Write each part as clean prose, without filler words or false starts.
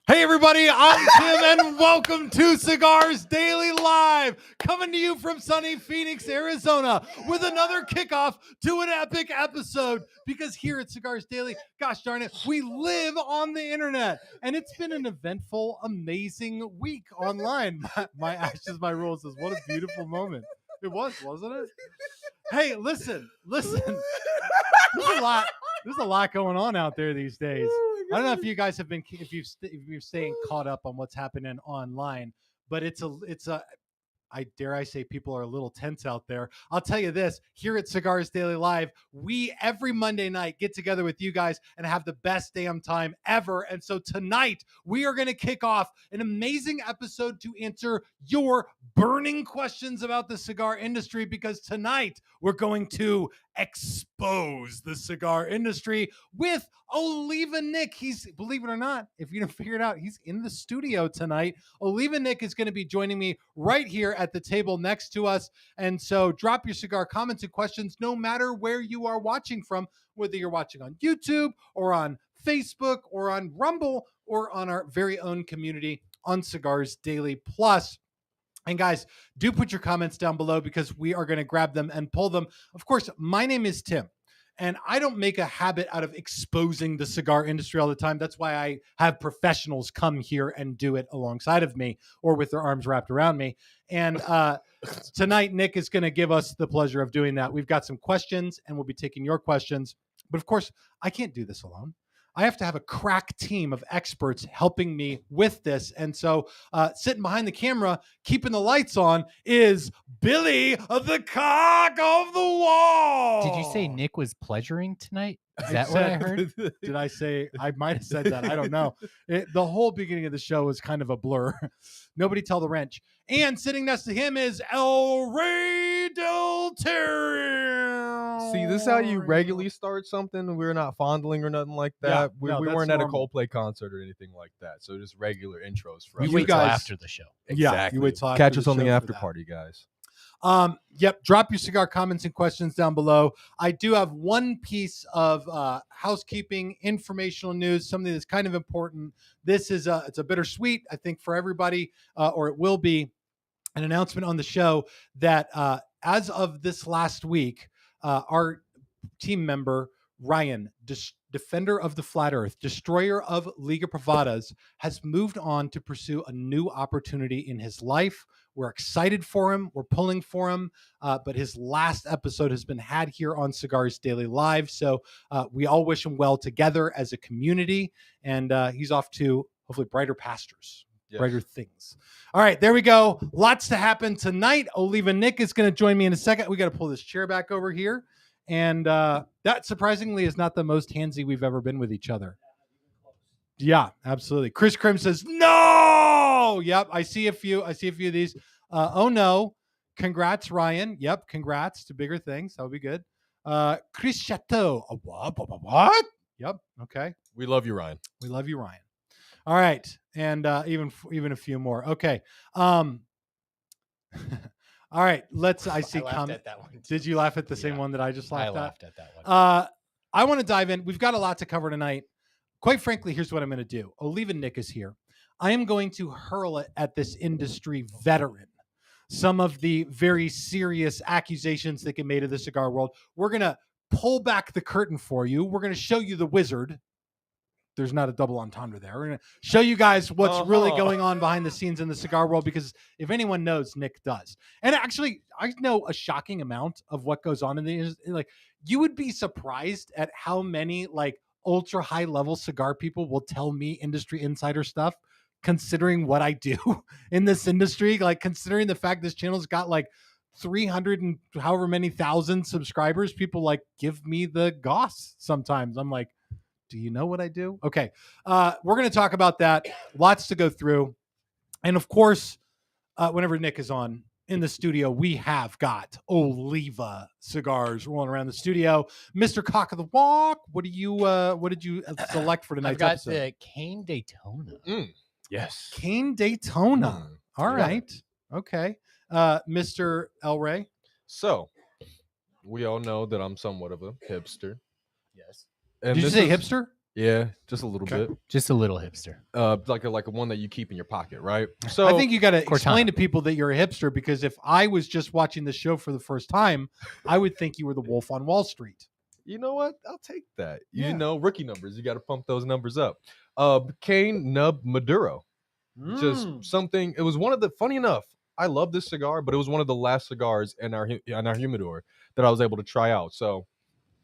Hey everybody, I'm Tim and welcome to Cigars Daily Live, coming to you from sunny Phoenix, Arizona, with another kickoff to an epic episode, because here at Cigars Daily, gosh darn it, we live on the internet, and it's been an eventful, amazing week online. My Ashes, My Rules is what a beautiful moment. It was, wasn't it? Hey, listen, there's a lot going on out there these days. I don't know if you guys have been, if you're staying caught up on what's happening online, but I dare I say people are a little tense out there. I'll tell you this, here at Cigars Daily Live, we every Monday night get together with you guys and have the best damn time ever. And so tonight we are going to kick off an amazing episode to answer your burning questions about the cigar industry, because tonight we're going to expose the cigar industry with Oliva Nick. He's, believe it or not, if you didn't figure it out, he's in the studio tonight. Oliva Nick is going to be joining me right here at the table next to us. And so drop your cigar comments and questions no matter where you are watching from, whether you're watching on YouTube or on Facebook or on Rumble or on our very own community on Cigars Daily Plus. And guys, do put your comments down below because we are going to grab them and pull them. Of course, my name is Tim, and I don't make a habit out of exposing the cigar industry all the time. That's why I have professionals come here and do it alongside of me or with their arms wrapped around me. And tonight, Nick is going to give us the pleasure of doing that. We've got some questions, and we'll be taking your questions. But of course, I can't do this alone. I have to have a crack team of experts helping me with this. And so sitting behind the camera, keeping the lights on, is Billy of the Cock of the Wall. Did you say Nick was pleasuring tonight? Is that what I heard? Did I say? I might have said that. I don't know. The whole beginning of the show is kind of a blur. Nobody tell the wrench. And sitting next to him is El Rey del Terrio. See, this is how you regularly start something. We're not fondling or nothing like that. Yeah, we weren't at a Coldplay concert or anything like that. So just regular intros for us. You wait till after the show. Exactly. Yeah, you wait till Catch after us the on the show after for that. party, guys. Yep. Drop your cigar comments and questions down below. I do have one piece of housekeeping, informational news, something that's kind of important. This is it's a bittersweet, I think, for everybody, or it will be an announcement on the show that as of this last week, our team member Ryan, defender of the flat earth, destroyer of Liga Privadas, has moved on to pursue a new opportunity in his life. We're excited for him. We're pulling for him. But his last episode has been had here on Cigars Daily Live. So we all wish him well together as a community. And he's off to hopefully brighter pastures. Yes. Brighter things. All right, there we go. Lots to happen tonight. Oliva Nick is going to join me in a second. We got to pull this chair back over here. And that surprisingly is not the most handsy we've ever been with each other. Yeah, absolutely. Chris Krim says, no. Yep, I see a few of these. Oh, no. Congrats, Ryan. Yep, congrats to bigger things. That would be good. Chris Chateau. What? Yep, okay. We love you, Ryan. We love you, Ryan. All right, and even a few more. Okay. All right, I see comment. Did you laugh at the same one that I just laughed at? I laughed at that one. I want to dive in. We've got a lot to cover tonight. Quite frankly, here's what I'm going to do. Oliva Nick is here. I am going to hurl it at this industry veteran. Some of the very serious accusations that get made of the cigar world. We're going to pull back the curtain for you. We're going to show you the wizard. there's not a double entendre there. We're going to show you guys what's really going on behind the scenes in the cigar world, because if anyone knows, Nick does. And actually, I know a shocking amount of what goes on in the, like, you would be surprised at how many like ultra high level cigar people will tell me industry insider stuff, considering what I do in this industry, like considering the fact this channel's got like 300 and however many thousand subscribers. People like give me the goss sometimes. I'm like, do you know what I do? Okay. We're going to talk about that. Lots to go through. And of course, whenever Nick is on in the studio, we have got Oliva cigars rolling around the studio. Mr. Cock of the Walk, what did you select for tonight's I've got episode? the Cane Daytona. Yes. Cane Daytona. All right. Okay. Mr. El Rey. So, we all know that I'm somewhat of a hipster. Yes. And Did you say hipster? Yeah, just a little bit. Just a little hipster. Like a one that you keep in your pocket, right? So I think you got to Cortana. explain to people that you're a hipster, because if I was just watching the show for the first time, I would think you were the Wolf on Wall Street. you know what? I'll take that. Yeah. You know, rookie numbers. You got to pump those numbers up. Cane Nub Maduro. Just something. It was one of the. Funny enough, I love this cigar, but it was one of the last cigars in our humidor that I was able to try out. So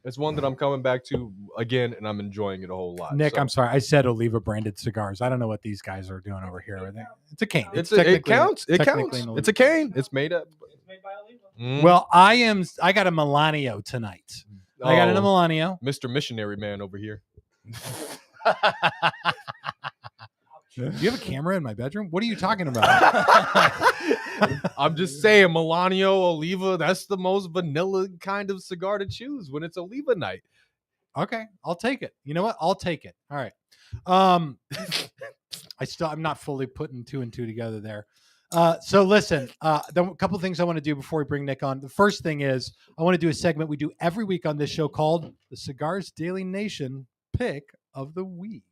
it's one that I'm coming back to again, and I'm enjoying it a whole lot. Nick, So I'm sorry. I said Oliva branded cigars. I don't know what these guys are doing over here. It's a cane. it technically- counts. It technically counts. an Oliva. It's a cane. It's made up. It's made by Oliva. Well, I got a Milanio tonight. I got a Milanio. Mr. Missionary Man over here. Do you have a camera in my bedroom? What are you talking about? I'm just saying, Milanio, Oliva, that's the most vanilla kind of cigar to choose when it's Oliva night. Okay, I'll take it. You know what? I'll take it. All right. I'm not fully putting two and two together there. So listen, a couple things I want to do before we bring Nick on. The first thing is I want to do a segment we do every week on this show called the Cigars Daily Nation Pick of the Week.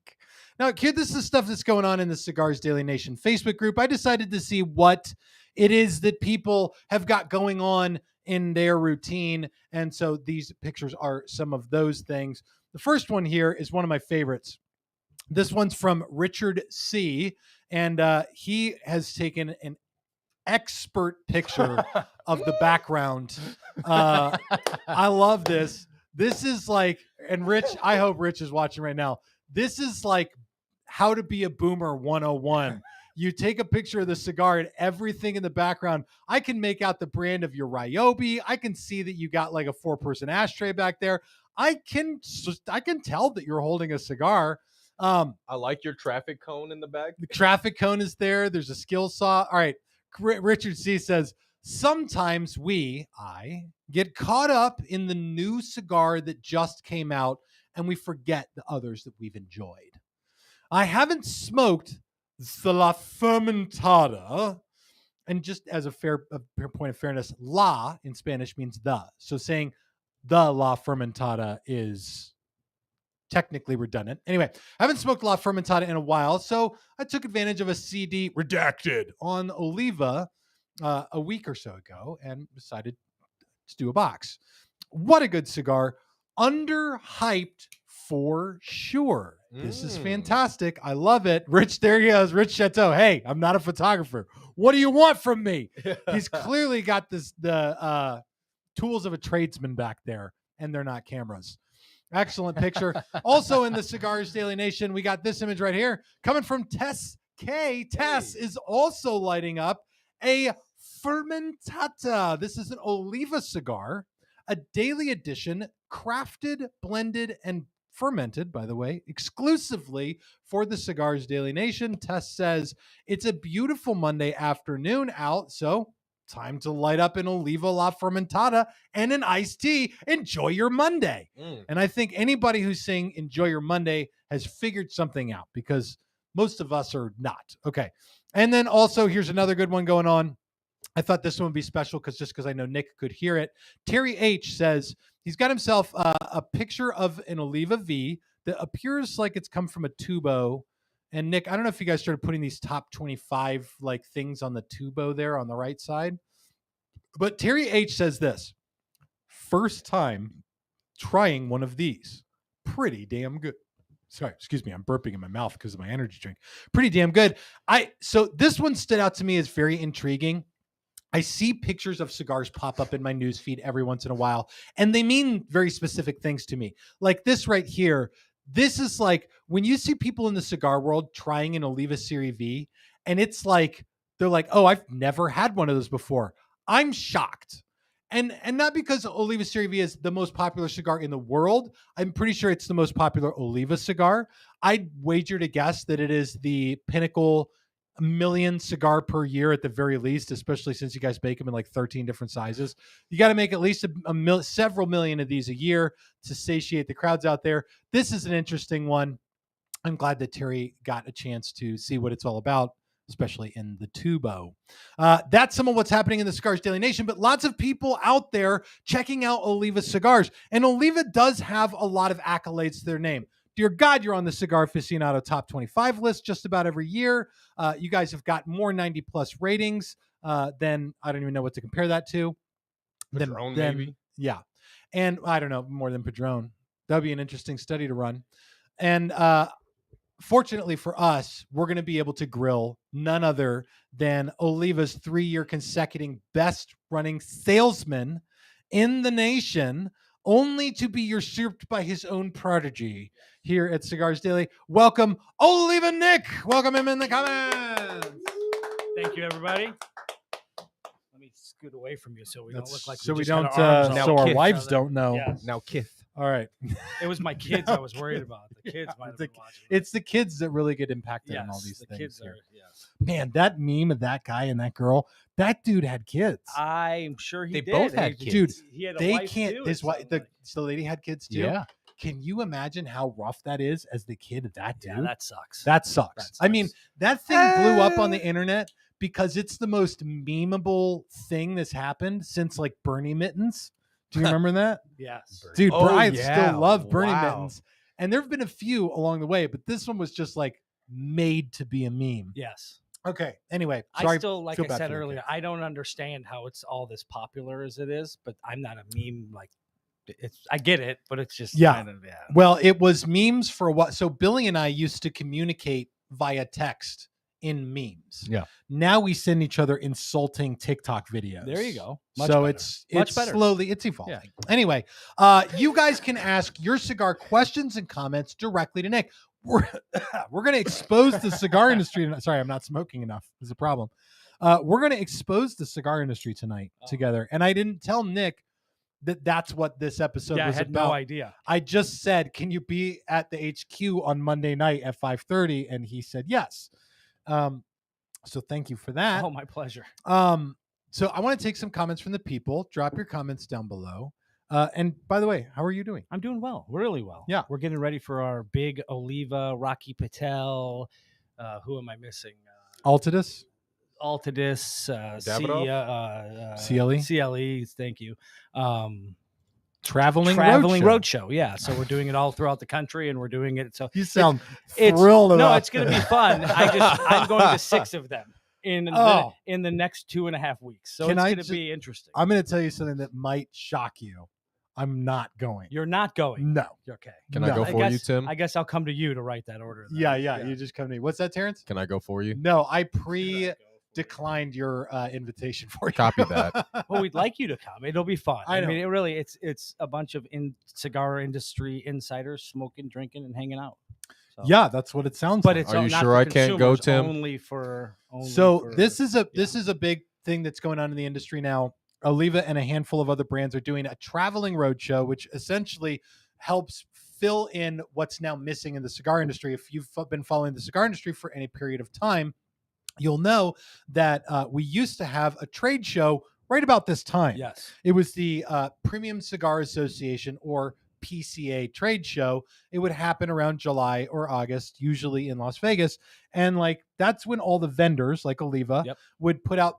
Now, kid, this is stuff that's going on in the Cigars Daily Nation Facebook group. I decided to see what it is that people have got going on in their routine. And so these pictures are some of those things. The first one here is one of my favorites. This one's from Richard C. And he has taken an expert picture of the background. I love this. This is like, and Rich, I hope Rich is watching right now. This is like how to be a boomer 101. You take a picture of the cigar and everything in the background. I can make out the brand of your Ryobi. I can see that you got like a 4-person ashtray back there. I can tell that you're holding a cigar. I like your traffic cone in the back. The traffic cone is there. There's a skill saw. All right. Richard C says, sometimes I get caught up in the new cigar that just came out and we forget the others that we've enjoyed. I haven't smoked the La Fermentada. And just as a fair point of fairness, La in Spanish means the. So saying the La Fermentada is technically redundant. Anyway, I haven't smoked La Fermentada in a while, so I took advantage of a CD redacted on Oliva a week or so ago and decided to do a box. What a good cigar. Underhyped for sure. This is fantastic. I love it. Rich, there he is. Rich Chateau. Hey, I'm not a photographer. What do you want from me? He's clearly got the tools of a tradesman back there, and they're not cameras. Excellent picture. Also in the Cigars Daily Nation, we got this image right here coming from Tess K. Tess is also lighting up a Fermentata. This is an Oliva cigar, a daily edition, crafted, blended, and fermented, by the way, exclusively for the Cigars Daily Nation. Tess says it's a beautiful Monday afternoon out, so time to light up an Oliva La Fermentada and an iced tea. Enjoy your Monday. And I think anybody who's saying enjoy your Monday has figured something out, because most of us are not. Okay. And then also here's another good one going on. I thought this one would be special because I know Nick could hear it. Terry H says he's got himself a picture of an Oliva V that appears like it's come from a tubo. And Nick, I don't know if you guys started putting these top 25 like things on the tubo there on the right side, but Terry H says this: first time trying one of these, pretty damn good. Sorry, excuse me. I'm burping in my mouth because of my energy drink. Pretty damn good. So this one stood out to me as very intriguing. I see pictures of cigars pop up in my news feed every once in a while, and they mean very specific things to me. Like this right here. This is like when you see people in the cigar world trying an Oliva Serie V, and it's like they're like, "Oh, I've never had one of those before." I'm shocked. And not because Oliva Serie V is the most popular cigar in the world. I'm pretty sure it's the most popular Oliva cigar. I'd wager to guess that it is the pinnacle million cigar per year at the very least, especially since you guys make them in like 13 different sizes. You got to make at least several million of these a year to satiate the crowds out there. This is an interesting one. I'm glad that Terry got a chance to see what it's all about, especially in the tubo. That's some of what's happening in the Cigars Daily Nation, but lots of people out there checking out Oliva cigars. And Oliva does have a lot of accolades to their name. Dear God, you're on the Cigar Aficionado Top 25 list just about every year. You guys have got more 90 plus ratings than I don't even know what to compare that to. Padron, maybe? Yeah. And I don't know, more than Padron. That would be an interesting study to run. And fortunately for us, we're going to be able to grill none other than Oliva's 3-year consecutive best running salesman in the nation, only to be usurped by his own prodigy here at Cigars Daily. Welcome, Oliva Nick. Welcome him in the comments. Thank you, everybody. Let me scoot away from you so we don't look like so we just had don't our arms so out our each wives other. don't know. Yes. Now, Kith. All right. It was my kids I was worried about. The kids Yeah, might have the- been watching. It's the kids that really get impacted in all Yes, these the things. kids here. are. Yes. Man, that meme of that guy and that girl, that dude had kids. I'm sure he They did. both had He- kids. He had a They wife can't. too, His it wife, sounded like. the lady had kids too. Yeah. Can you imagine how rough that is as the kid of that dude? Yeah, that sucks. That sucks. That I mean, sucks. that thing blew up on the internet because it's the most memeable thing that's happened since like Bernie Mittens. Do you remember that? Yes. Dude, Oh, I yeah. still love Bernie Wow. Mittens. And there have been a few along the way, but this one was just like made to be a meme. Yes. Okay. Anyway, sorry. I still, like feel I bad said for the earlier, kids. I don't understand how it's all this popular as it is, but I'm not a meme. Like, I get it, but it's just Yeah. kind of, yeah. Well, it was memes for what? So Billy and I used to communicate via text in memes. Yeah. Now we send each other insulting TikTok videos. There you go. Much So better. it's Much better. slowly it's evolving. Yeah. Anyway, you guys can ask your cigar questions and comments directly to Nick. We're going to expose the cigar industry. Sorry, I'm not smoking enough. Is a problem. We're going to expose the cigar industry tonight together. And I didn't tell Nick that that's what this episode Yeah, I was had about. no idea. I just said, "Can you be at the HQ on Monday night at 5:30?" And he said yes. So thank you for that. Oh, my pleasure. So I want to take some comments from the people. Drop your comments down below. And by the way, how are you doing? I'm doing well, really well. Yeah. We're getting ready for our big Oliva, Rocky Patel. Who am I missing? Altidus, Altidus, Davidoff? CLE? CLE. Thank you. traveling Roadshow. roadshow. Yeah. So we're doing it all throughout the country, and we're doing it. So You sound it's thrilled no, about it's going to be fun. I'm going to 6 of them in the next 2.5 weeks. So Can it's I going to ju- be interesting. I'm going to tell you something that might shock you. I'm not going. You're not going. No. You're okay. Can I No. go for you, guess, Tim? I guess I'll come to you to write that order. then. Yeah. You just come to me. What's that, Terrence? Can I go for you? No, I declined your invitation for you. Copy that. Well, we'd like you to come. It'll be fun. I mean, know. it's a bunch of cigar industry insiders smoking, drinking, and hanging out. So, Yeah, that's what it sounds but like. it's Are you not sure for I can't go, consumers, Tim? Only for. This is a big thing that's going on in the industry now. Oliva and a handful of other brands are doing a traveling roadshow, which essentially helps fill in what's now missing in the cigar industry. If you've been following the cigar industry for any period of time, you'll know that we used to have a trade show right about this time. Yes. It was the Premium Cigar Association, or PCA trade show. It would happen around July or August, usually in Las Vegas. And like, that's when all the vendors like Oliva Yep. would put out,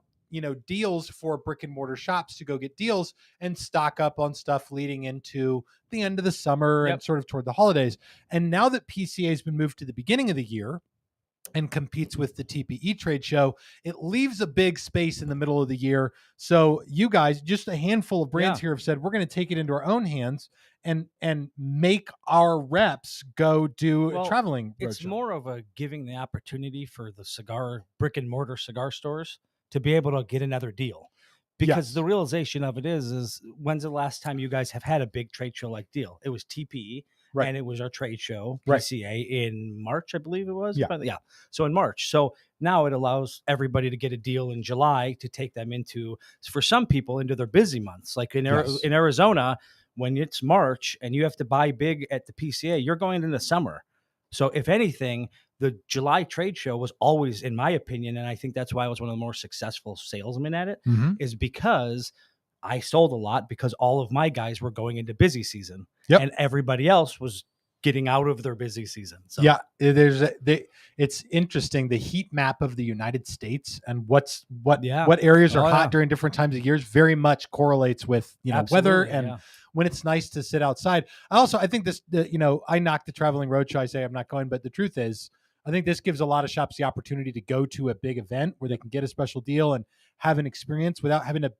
deals for brick and mortar shops to go get deals and stock up on stuff leading into the end of the summer Yep. and sort of toward the holidays. And now that PCA has been moved to the beginning of the year, and competes with the TPE trade show, it leaves a big space in the middle of the year. So you guys, just a handful of brands here have said, we're going to take it into our own hands and make our reps go do a traveling roadshow. It's more of a giving the opportunity for the brick and mortar cigar stores to be able to get another deal. Because the realization of it is when's the last time you guys have had a big trade show like deal? It was TPE. Right. And it was our trade show, PCA, in March, I believe it was. Yeah. So in March. So now it allows everybody to get a deal in July to take them into, for some people, into their busy months. Like in Arizona, when it's March and you have to buy big at the PCA, you're going into summer. So if anything, the July trade show was always, in my opinion, and I think that's why I was one of the more successful salesmen at it, is because I sold a lot because all of my guys were going into busy season and everybody else was getting out of their busy season. So it's interesting. The heat map of the United States and what areas are hot during different times of years very much correlates with, weather and when it's nice to sit outside. I think this, I knock the traveling roadshow. I say I'm not going, but the truth is, I think this gives a lot of shops the opportunity to go to a big event where they can get a special deal and have an experience without having to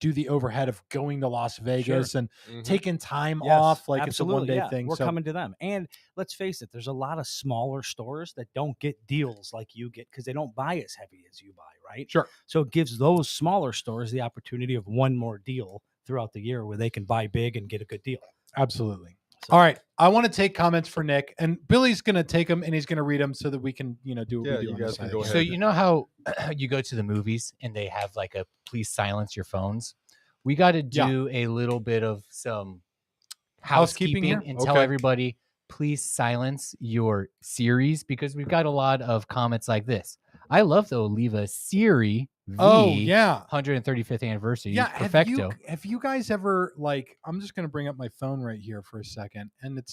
do the overhead of going to Las Vegas and taking time off. Like it's a one-day thing. We're coming to them. And let's face it, there's a lot of smaller stores that don't get deals like you get because they don't buy as heavy as you buy, right? Sure. So it gives those smaller stores the opportunity of one more deal throughout the year where they can buy big and get a good deal. Absolutely. All right. I want to take comments for Nick, and Billy's going to take them and he's going to read them so that we can, do what we do. You guys can go ahead. So you know how you go to the movies and they have like a please silence your phones? We got to do a little bit of some housekeeping here and tell everybody, please silence your Series, because we've got a lot of comments like this. I love the Oliva Siri V 135th anniversary. Yeah, Perfecto. Have you guys ever, I'm just going to bring up my phone right here for a second. And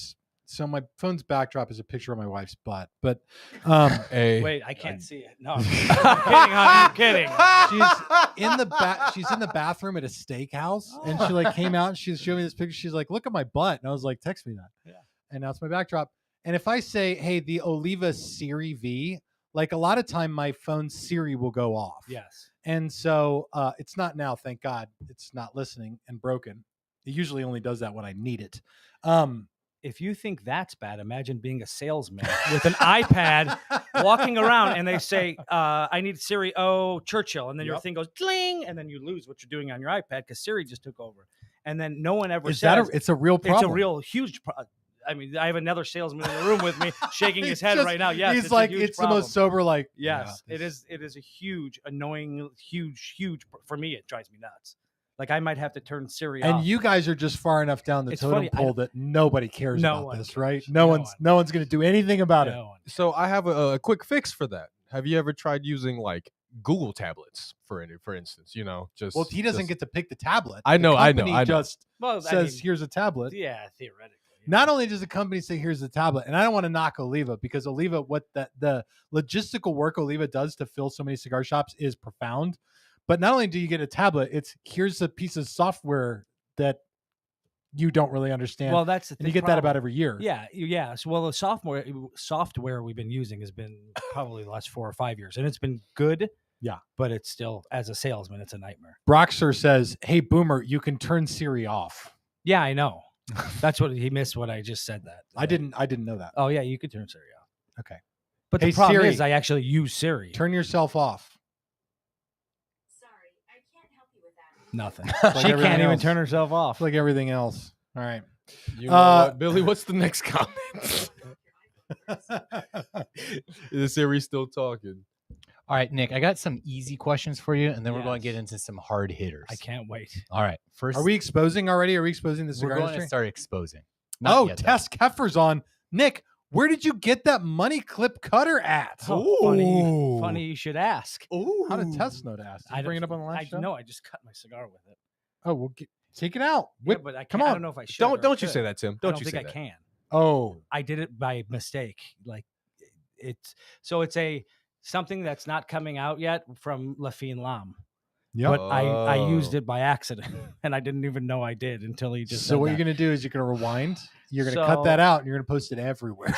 so my phone's backdrop is a picture of my wife's butt. But wait, I can't see it. No, I'm kidding, honey. I'm kidding. She's in the bathroom at a steakhouse, and she came out and she's showing me this picture. She's like, "Look at my butt," and I was like, "Text me that." Yeah. And now it's my backdrop. And if I say, "Hey, the Oliva Siri V," a lot of time my phone's Siri will go off. Yes. And so it's not now, thank God. It's not listening and broken. It usually only does that when I need it. If you think that's bad, imagine being a salesman with an iPad walking around and they say, I need Siri, Churchill. And then your thing goes ding, and then you lose what you're doing on your iPad because Siri just took over. And then no one ever says it's a real problem. It's a real huge problem. I mean, I have another salesman in the room with me shaking his head right now. Yes, he's like, it's the most sober. Yes, it is. It is a huge, annoying, huge. For me, it drives me nuts. I might have to turn Siri off. And you guys are just far enough down the totem pole that nobody cares about this, right? No one's going to do anything about it. So I have a quick fix for that. Have you ever tried using Google tablets for instance? Well, he doesn't get to pick the tablet. I know. Just says, "Here's a tablet." Yeah, theoretically. Not only does the company say, "Here's the tablet," and I don't want to knock Oliva because Oliva, what the logistical work Oliva does to fill so many cigar shops is profound. But not only do you get a tablet, it's here's a piece of software that you don't really understand. Well, that's the thing. And you get that about every year. Yeah. So, well, the software we've been using has been probably the last 4 or 5 years, and it's been good. Yeah, but it's still, as a salesman, it's a nightmare. Broxer says, "Hey, Boomer, you can turn Siri off." Yeah, I know. That's what he missed. What I just said that I didn't know that. Oh yeah, you could turn Siri off. Okay, but the problem is, I actually use Siri. Turn yourself off. Nothing. She can't even turn herself off. Like everything else. All right. You know what, Billy, what's the next comment? Is Siri still talking? All right, Nick, I got some easy questions for you, and then we're going to get into some hard hitters. I can't wait. All right. First, are we exposing already? Are we exposing the cigar industry? We're going to start exposing. Tess Keffer's on. Nick, where did you get that money clip cutter at? Oh, funny you should ask. Ooh. How did Tess know to ask? Did you bring it up on the last show? No, I just cut my cigar with it. Oh, well, take it out. But I can't. I don't know if I should. Don't you say that, Tim. Don't you think I can. Oh. I did it by mistake. It's something that's not coming out yet from La Fine Lam. Yep. But I used Oh. it by accident, and I didn't even know I did until he just. So said what that. you're gonna do is you're gonna rewind. You're gonna cut that So- out, and you're gonna post it everywhere.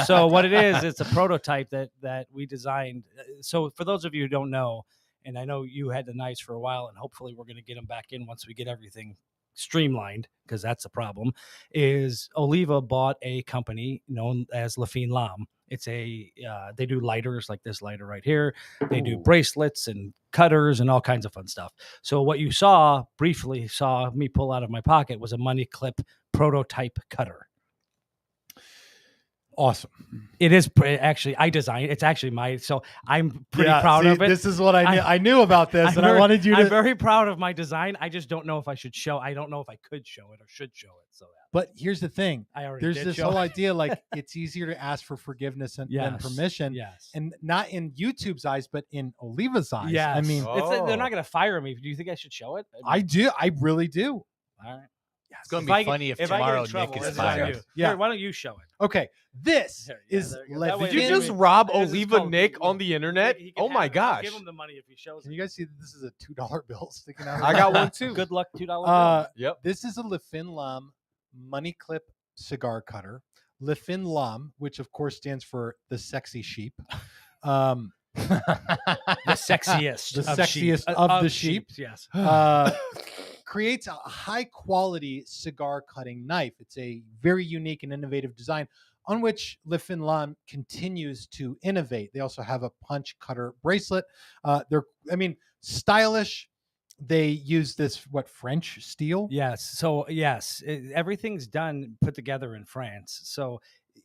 So what it is, it's a prototype that we designed. So for those of you who don't know, and I know you had the knives for a while, and hopefully we're going to get them back in once we get everything streamlined, because that's the problem. Is Oliva bought a company known as Lafine Lam. It's a they do lighters like this lighter right here. They do bracelets and cutters and all kinds of fun stuff. So what you briefly saw me pull out of my pocket was a money clip prototype cutter. Awesome. It is actually I designed. It's actually so I'm pretty proud of it. This is what I knew about this, and I wanted you to. I'm very proud of my design. I just don't know if I should show. I don't know if I could show it or should show it. So But here's the thing. I already There's did this show whole it. idea like it's easier to ask for forgiveness than permission, Yes. and not in YouTube's eyes, but in Oliva's eyes. Yes. I mean, they're not going to fire me. Do you think I should show it? I do. I really do. All right. It's going If to I be get- funny if if I get in tomorrow trouble, Nick is that's what I fired. do. Yeah. Here, why don't you show it? Okay, this Here, yeah, is. there you go. That way Did you Did just you- rob This is Oliva called- Nick on the internet? He can Oh my have it. I'll gosh. give him the money if he shows Can it. you guys see that this is a $2 bill sticking out? I got one too. Good luck, $2 bill. Yep. This is a Lafine Lam money clip cigar cutter. Lafine Lam, which of course stands for the sexy sheep. The sexiest. The of sexiest sheep. of the sheep. sheeps, yes. Creates a high quality cigar cutting knife. It's a very unique and innovative design on which Lafine Lam continues to innovate. They also have a punch cutter bracelet. Stylish. They use this French steel. Yes. So yes, everything's put together in France. So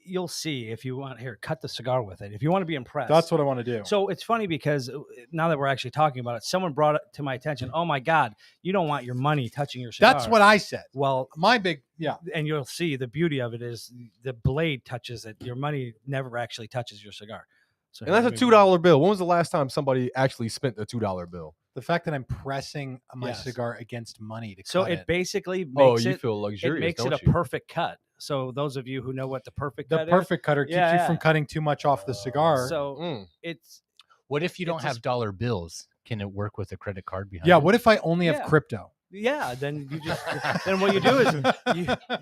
you'll see if you want here, cut the cigar with it. If you want to be impressed. That's what I want to do. So it's funny because now that we're actually talking about it, someone brought it to my attention. Oh my God, you don't want your money touching your cigar. That's what I said. Well, and you'll see the beauty of it is the blade touches it. Your money never actually touches your cigar. So And that's a $2 bill. When was the last time somebody actually spent a $2 bill? The fact that I'm pressing my Yes. cigar against money to So cut it basically Oh, makes you it. feel It luxurious, makes it don't a you? perfect cut. So those of you who know what the perfect the cut perfect cutter keeps Yeah, you yeah. from cutting too much off the cigar. is. So Mm. it's What if you don't It's a have dollar bills? Can it work with a credit card behind yeah, it? what if I only have Yeah. crypto? yeah. Then you just then what you do is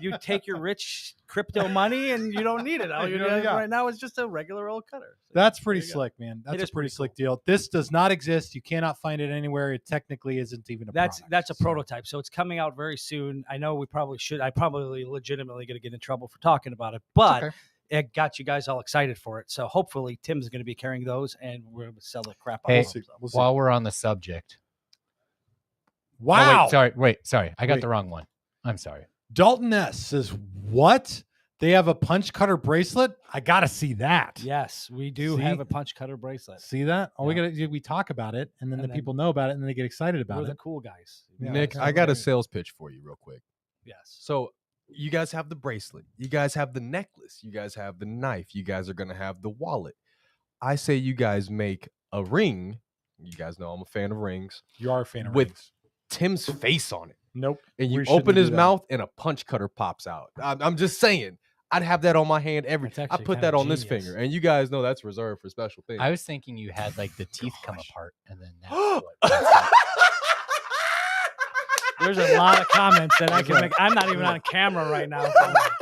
you take your rich crypto money and you don't need it. All You you're know, doing yeah. right now is just a regular old cutter. So That's there pretty you go. slick, man. That's It a is pretty pretty slick deal. This does not exist. You cannot find it anywhere. It technically isn't even a That's product. a So- prototype. So it's coming out very soon. I know we probably should. I probably legitimately going to get in trouble for talking about it, but okay. it got you guys all excited for it. So hopefully Tim's going to be carrying those, and we're going to sell the crap out Hey, of We'll see. them. We'll see. While we're on the subject. Wow. Oh, wait, sorry. I got Wait. the wrong one. I'm sorry. Dalton S says, what? They have a punch cutter bracelet? I got to see that. Yes, we do See? have a punch cutter bracelet. See that? All Yeah. we talk about it, and then And the then people know about it, and then they get excited We're about the it. cool guys. Yeah, Nick, okay. I got a sales pitch for you real quick. Yes. So you guys have the bracelet. You guys have the necklace. You guys have the knife. You guys are going to have the wallet. I say you guys make a ring. You guys know I'm a fan of rings. You are a fan of With- rings. Tim's face on it. Nope. And you We shouldn't open do his that. mouth and a punch cutter pops out. I'm just saying. I'd have that on my hand That's I actually put that kinda on this genius. finger. And you guys know that's reserved for special things. I was thinking you had like the teeth come Gosh. apart and then that's what. There's a lot of comments that I can make. I'm not even on camera right now.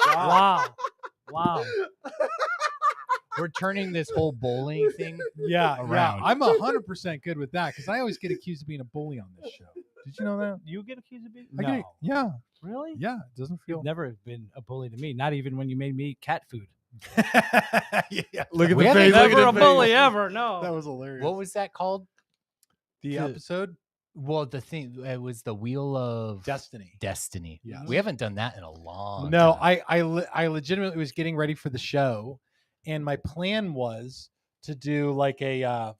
Wow. Wow. We're turning this whole bowling thing. Yeah, around. I'm 100% good with that because I always get accused of being a bully on this show. Did you know that? You get accused of being? I get, yeah, Really? yeah. It doesn't feel. You've never been a bully to me. Not even when you made me eat cat food. Yeah. Look at We the haven't face. Look Never at a the bully face. ever. No. That was hilarious. What was that called? the the- episode? Well, the thing it was the Wheel of Destiny. Destiny. Yes. We haven't done that in a long No, time. I legitimately was getting ready for the show, and my plan was to do like a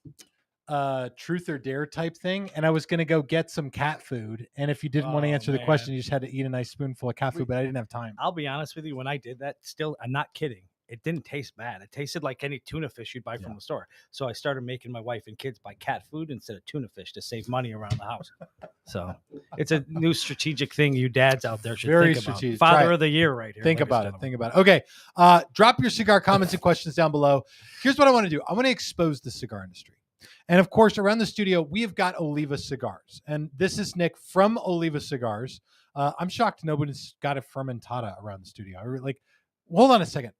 truth or dare type thing, and I was going to go get some cat food, and if you didn't want to Oh, answer the man. question, you just had to eat a nice spoonful of cat food, but I didn't have time. I'll be honest with you. When I did that, still, I'm not kidding. It didn't taste bad. It tasted like any tuna fish you'd buy from Yeah. the store. So I started making my wife and kids buy cat food instead of tuna fish to save money around the house. So it's a new strategic thing you dads out there should Very think about. strategic. Try Father it. of the year right here. Think ladies and about it. gentlemen. Think about it. Okay. Drop your cigar comments and questions down below. Here's what I want to do. I want to expose the cigar industry. And of course, around the studio, we have got Oliva Cigars. And this is Nick from Oliva Cigars. I'm shocked nobody's got a fermentada around the studio. Hold on a second.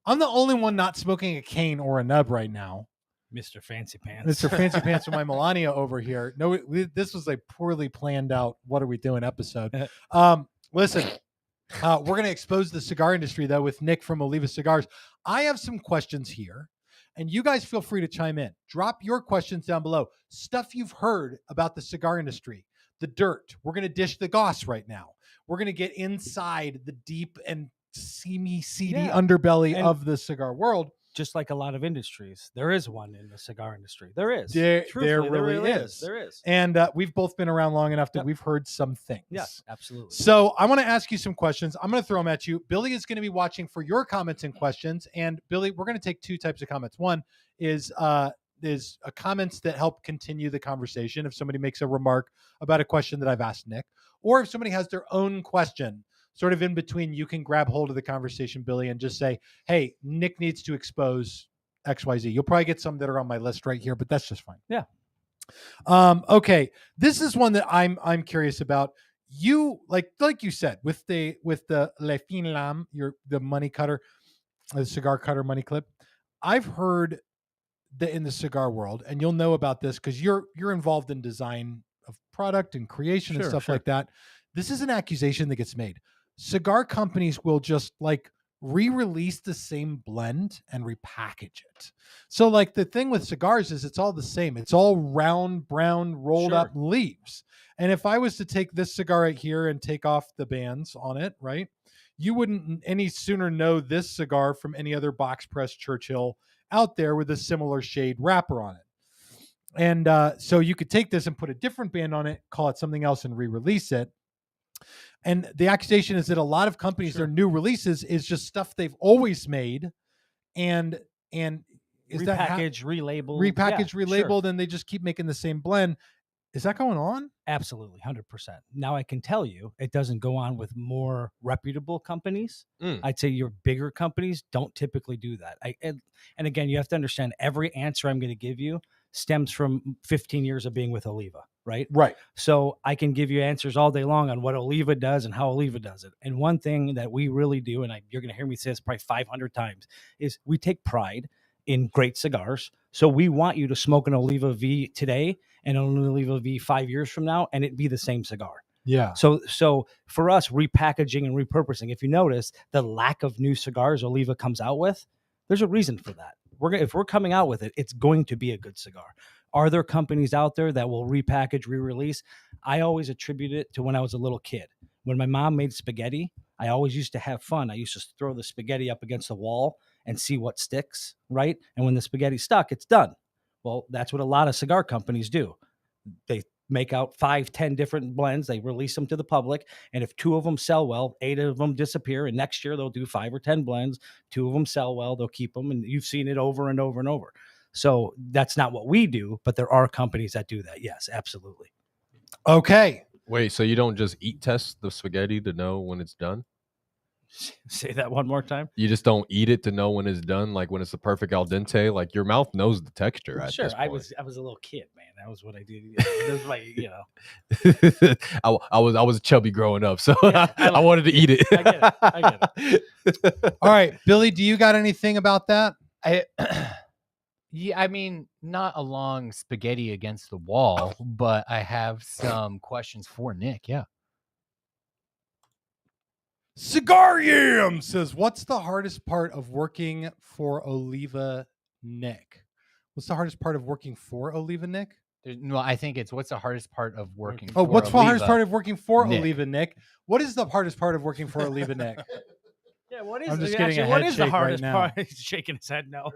I'm the only one not smoking a cane or a nub right now. Mr. Fancy Pants. Mr. Fancy Pants with my Melania over here. No, this was a poorly planned out, what are we doing episode. Listen, we're going to expose the cigar industry, though, with Nick from Oliva Cigars. I have some questions here, and you guys feel free to chime in. Drop your questions down below. Stuff you've heard about the cigar industry, the dirt. We're going to dish the goss right now. We're going to get inside the deep and seedy underbelly of the cigar world. Just like a lot of industries, there is one in the cigar industry. There is. There really is. There is. And we've both been around long enough that we've heard some things. Yes, absolutely. So I want to ask you some questions. I'm going to throw them at you. Billy is going to be watching for your comments and questions. And Billy, we're going to take two types of comments. One is comments that help continue the conversation. If somebody makes a remark about a question that I've asked Nick, or if somebody has their own question, sort of in between, you can grab hold of the conversation, Billy, and just say, hey, Nick needs to expose XYZ. You'll probably get some that are on my list right here, but that's just fine. Yeah. Okay. This is one that I'm curious about. You like you said, with the Le Fin Lame, the money cutter, the cigar cutter money clip. I've heard that in the cigar world, and you'll know about this because you're involved in design of product and creation and stuff like that. This is an accusation that gets made. Cigar companies will just re-release the same blend and repackage it. So the thing with cigars is it's all the same. It's all round, brown, rolled up leaves. And if I was to take this cigar right here and take off the bands on it, right, you wouldn't any sooner know this cigar from any other box press Churchill out there with a similar shade wrapper on it. And so you could take this and put a different band on it, call it something else, and re-release it. And the accusation is that a lot of companies, their new releases is just stuff they've always made, and is relabeled, and they just keep making the same blend. Is that going on? Absolutely, 100%. Now I can tell you, it doesn't go on with more reputable companies. I'd say your bigger companies don't typically do that. And again, you have to understand, every answer I'm going to give you stems from 15 years of being with Oliva, right? Right. So I can give you answers all day long on what Oliva does and how Oliva does it. And one thing that we really do, and you're going to hear me say this probably 500 times, is we take pride in great cigars. So we want you to smoke an Oliva V today and an Oliva V 5 years from now, and it be the same cigar. Yeah. So for us, repackaging and repurposing, if you notice the lack of new cigars Oliva comes out with, there's a reason for that. If we're coming out with it, it's going to be a good cigar. Are there companies out there that will repackage, re-release? I always attribute it to when I was a little kid. When my mom made spaghetti, I always used to have fun. I used to throw the spaghetti up against the wall and see what sticks, right? And when the spaghetti stuck, it's done. Well, that's what a lot of cigar companies do. They make out 5-10 different blends. They release them to the public. And if 2 of them sell well, 8 of them disappear. And next year they'll do 5 or 10 blends. 2 of them sell well, they'll keep them. And you've seen it over and over and over. So that's not what we do, but there are companies that do that. Yes, absolutely. Okay. Wait, so you don't just eat test the spaghetti to know when it's done? Say that one more time. You just don't eat it to know when it's done, like when it's the perfect al dente. Like your mouth knows the texture. At sure, this point. I was a little kid, man. That was what I did. That was my, I was chubby growing up, so I wanted to eat it. I get it. All right, Billy, do you got anything about that? Yeah, I mean, not along spaghetti against the wall, but I have some questions for Nick. Yeah. Cigar Yam says, what's the hardest part of working for Oliva Nick? What's the hardest part of working for Oliva Nick? No, I think it's what's the hardest part of working for what's Oliva the hardest part of working for Nick? Oliva Nick? What is the hardest part of working for Oliva Nick? Yeah, what is, I'm just actually, getting a what head is the shake hardest right part? He's shaking his head no.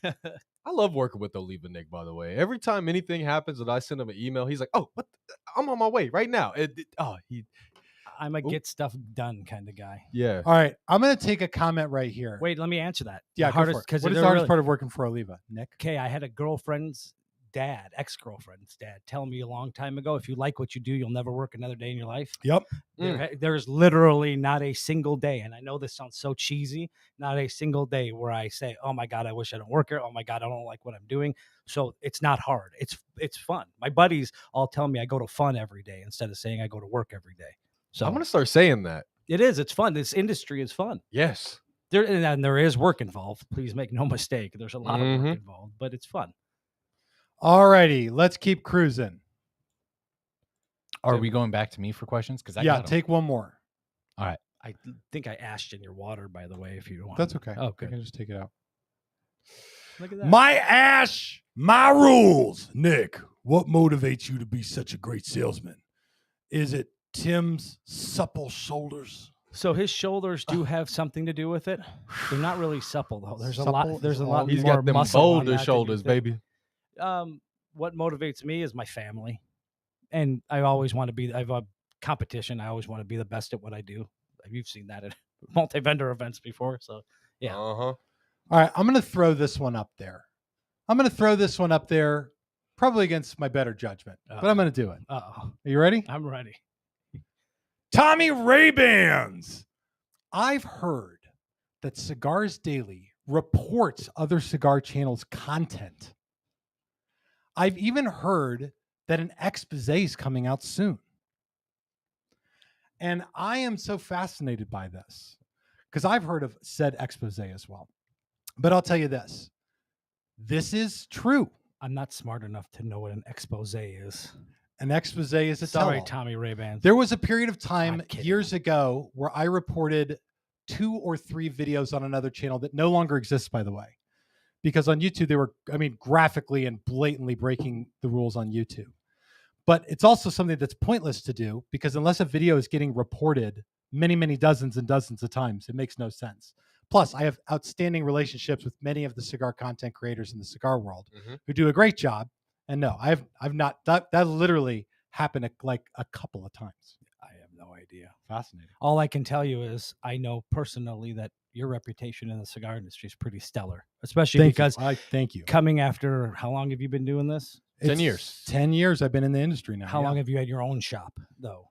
I love working with Oliva Nick, by the way. Every time anything happens and I send him an email, he's like, oh, I'm on my way right now. I'm a get stuff done kind of guy. Yeah. All right. I'm going to take a comment right here. Wait, let me answer that. Yeah, hardest, what is the hardest part of working for Oliva, Nick? Okay, I had a girlfriend's dad, ex-girlfriend's dad, telling me a long time ago, if you like what you do, you'll never work another day in your life. Yep. There's literally not a single day, and I know this sounds so cheesy, not a single day where I say, oh my God, I wish I don't work here. Oh my God, I don't like what I'm doing. So it's not hard. It's fun. My buddies all tell me I go to fun every day instead of saying I go to work every day. So I'm going to start saying that. it is. It's fun. This industry is fun. Yes. And there is work involved. Please make no mistake. There's a lot of work involved, but it's fun. All righty, let's keep cruising. Are we going back to me for questions? Because take one more. All right. I think I ashed in your water, by the way, if you want. That's okay. Oh, I good. can just take it out. Look at that. My ash, my rules. Nick, what motivates you to be such a great salesman? Is it Tim's supple shoulders? So his shoulders do have something to do with it. They're not really supple though. There's Supple a lot. There's a is lot all- He's more got them muscle on boulder that than you shoulders, think. baby. What motivates me is my family, and I always want to be. I have a competition. I always want to be the best at what I do. You've seen that at multi-vendor events before, so yeah. All right, I'm going to throw this one up there. Probably against my better judgment, but I'm going to do it. Uh-oh. Are you ready? I'm ready. Tommy Ray-Bans. I've heard that Cigars Daily reports other cigar channels' content. I've even heard that an expose is coming out soon. And I am so fascinated by this because I've heard of said expose as well. But I'll tell you this. This is true. I'm not smart enough to know what an expose is. An expose is a Sorry, tell-all. Tommy Ray-Bans. There was a period of time I'm kidding. years ago where I reported 2 or 3 videos on another channel that no longer exists, by the way, because on YouTube, they were, graphically and blatantly breaking the rules on YouTube. But it's also something that's pointless to do because unless a video is getting reported many, many dozens and dozens of times, it makes no sense. Plus, I have outstanding relationships with many of the cigar content creators in the cigar world who do a great job. And no, I've not, that literally happened like a couple of times. I have no idea. Fascinating. All I can tell you is I know personally that your reputation in the cigar industry is pretty stellar, especially because Thank you. coming after, how long have you been doing this? 10 years. 10 years I've been in the industry now. How long have you had your own shop, though?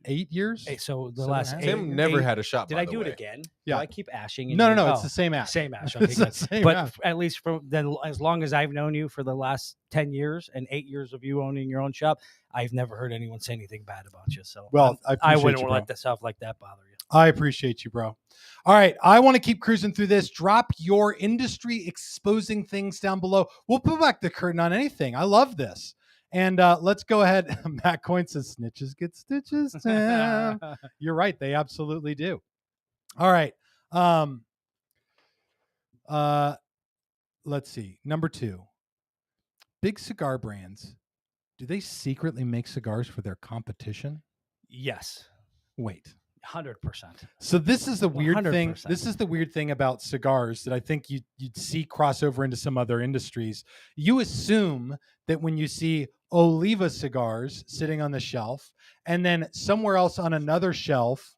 8 years? So the Seven last and a half? Tim never had a shop. Did by I the do way. it again? Yeah. Do I keep ashing? No, you? it's the same ash. Same ash. Okay, It's the good. same But ash. at least from then, as long as I've known you for the last 10 years and 8 years of you owning your own shop, I've never heard anyone say anything bad about you. So Well, I appreciate wouldn't you, let bro. the stuff like that bother you. I appreciate you, bro. All right. I want to keep cruising through this. Drop your industry exposing things down below. We'll pull back the curtain on anything. I love this. And let's go ahead. Matt Coyne says, snitches get stitches. Tim." You're right. They absolutely do. All right. Let's see. Number 2. Big cigar brands. Do they secretly make cigars for their competition? Yes, Wait. 100%. So this is the weird thing. 100%. This is the weird thing about cigars that I think you'd see crossover into some other industries. You assume that when you see Oliva cigars sitting on the shelf, and then somewhere else on another shelf,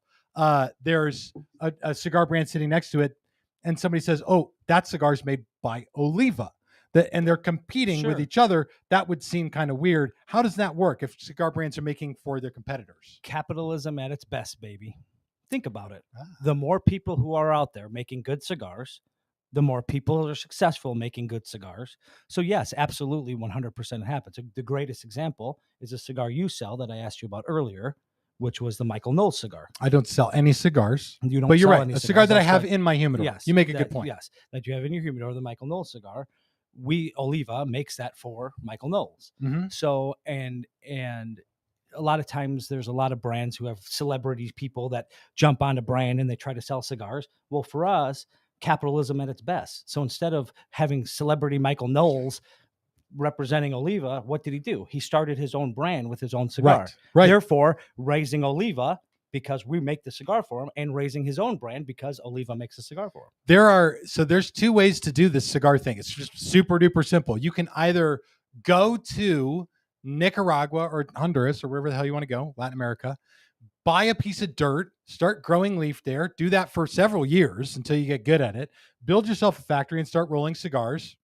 there's a cigar brand sitting next to it, and somebody says, "Oh, that cigar's made by Oliva." And they're competing with Sure. each other. That would seem kind of weird. How does that work if cigar brands are making for their competitors? Capitalism at its best, baby. Think about it. Ah. The more people who are out there making good cigars, the more people are successful making good cigars. So yes, absolutely 100% happens. The greatest example is a cigar you sell that I asked you about earlier, which was the Michael Knowles cigar. I don't sell any cigars. You don't But you're sell right. any A cigar cigars, that I that's have right. in my humidor. Yes, You make a that- good point. Yes, that you have in your humidor, the Michael Knowles cigar. Oliva makes that for Michael Knowles. Mhm. So and a lot of times there's a lot of brands who have celebrities, people that jump on a brand and they try to sell cigars. Well, for us, capitalism at its best. So instead of having celebrity Michael Knowles representing Oliva, what did he do? He started his own brand with his own cigar. Right. Therefore, raising Oliva because we make the cigar for him, and raising his own brand because Oliva makes the cigar for him. There's 2 ways to do this cigar thing. It's just super duper simple. You can either go to Nicaragua or Honduras or wherever the hell you want to go, Latin America, buy a piece of dirt, start growing leaf there, do that for several years until you get good at it, build yourself a factory and start rolling cigars.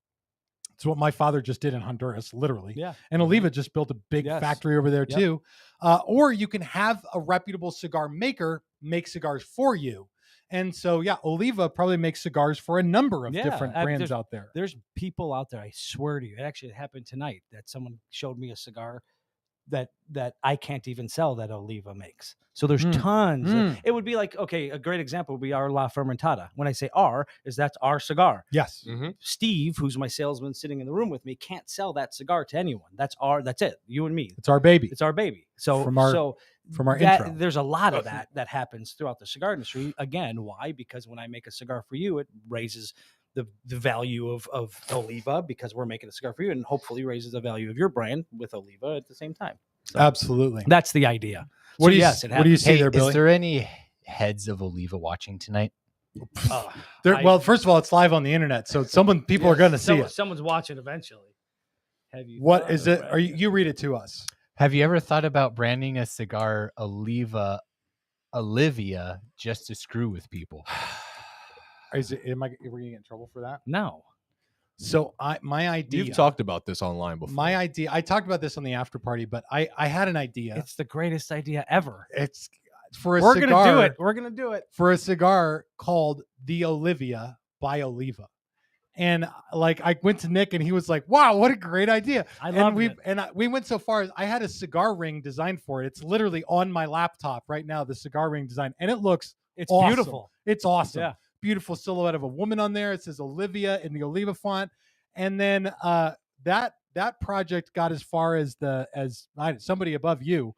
It's what my father just did in Honduras, literally. Yeah. And Oliva just built a big Yes. factory over there Yep. too. Or you can have a reputable cigar maker make cigars for you. And so, yeah, Oliva probably makes cigars for a number of different brands out there. There's people out there, I swear to you, it actually happened tonight that someone showed me a cigar that I can't even sell that Oliva makes. So there's tons. It would be like, okay, a great example would be our La Fermentada. When I say our, that's our cigar. Yes. Steve, who's my salesman sitting in the room with me, can't sell that cigar to anyone. That's it. You and me. It's our baby. It's our baby. So from our intro. There's a lot of that happens throughout the cigar industry. Again, why? Because when I make a cigar for you, it raises the value of Oliva because we're making a cigar for you, and hopefully raises the value of your brand with Oliva at the same time. So absolutely. That's the idea. What do you see there, Billy? Is there any heads of Oliva watching tonight? Well, first of all, it's live on the internet, so people are going to see it. Someone's watching eventually. What is it? Are you read it to us? Have you ever thought about branding a cigar Olivia just to screw with people? Are we going to get in trouble for that? No. So my idea. You've talked about this online before. My idea. I talked about this on the after party, but I had an idea. It's the greatest idea ever. It's for a We're cigar. We're gonna do it for a cigar called the Olivia by Oliva. And I went to Nick and he was like, "Wow, what a great idea!" We went so far as I had a cigar ring designed for it. It's literally on my laptop right now. The cigar ring design, and it looks awesome. Beautiful. It's awesome. Yeah. Beautiful silhouette of a woman on there. It says Olivia in the Oliva font, and then that project got as far as somebody above you,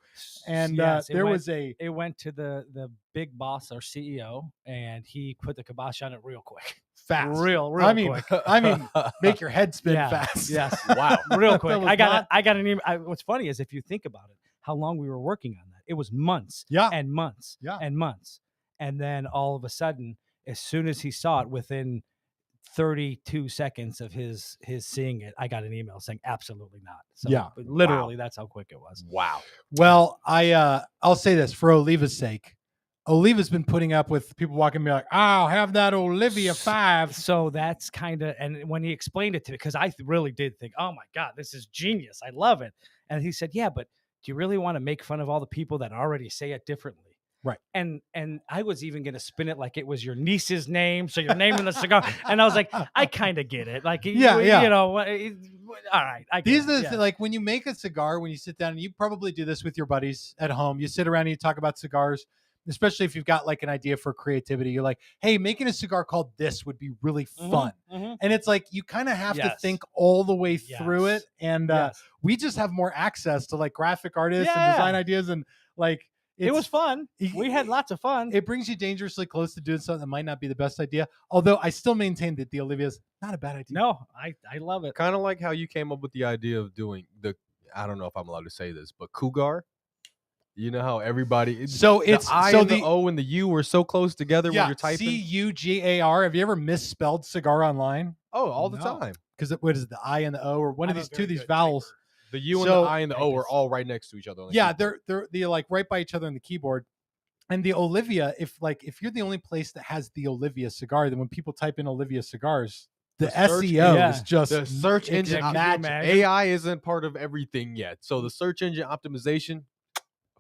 and it went to the big boss, our CEO, and he put the kibosh on it real quick. Fast, real quick. I mean, make your head spin fast. Yes, wow, real quick. I got an email. What's funny is if you think about it, how long we were working on that. It was months, and months, and months, and then all of a sudden, as soon as he saw it, within 32 seconds of his seeing it, I got an email saying absolutely not. So literally, that's how quick it was. Wow. Well, I'll say this for Oliva's sake. Oliva's been putting up with people walking and be like, "I'll have that Olivia 5." So that's kind of, and when he explained it to me, because I really did think, "Oh my God, this is genius. I love it." And he said, "Yeah, but do you really want to make fun of all the people that already say it differently?" Right. And I was even going to spin it like it was your niece's name. So you're naming the cigar. And I was like, I kind of get it. Like, you know, all right. These are like when you make a cigar, when you sit down, and you probably do this with your buddies at home, you sit around and you talk about cigars, especially if you've got like an idea for creativity. You're like, hey, making a cigar called this would be really fun. And it's like, you kind of have to think all the way through it. And we just have more access to like graphic artists and design ideas. And like, it was fun. We had lots of fun. It brings you dangerously close to doing something that might not be the best idea. Although I still maintain that the Olivia is not a bad idea. No, I love it. Kind of like how you came up with the idea of doing I don't know if I'm allowed to say this, but Cigar. You know how everybody the I and the O and the U were so close together when you're typing. CUGAR. Have you ever misspelled cigar online? Oh, all the time. Because what is it, the I and the O, or one of these vowels? Typer. The U and the I and the O are all right next to each other. They're like right by each other on the keyboard. And the Olivia, if you're the only place that has the Olivia cigar, then when people type in Olivia cigars, the SEO is just the search engine. AI isn't part of everything yet, so the search engine optimization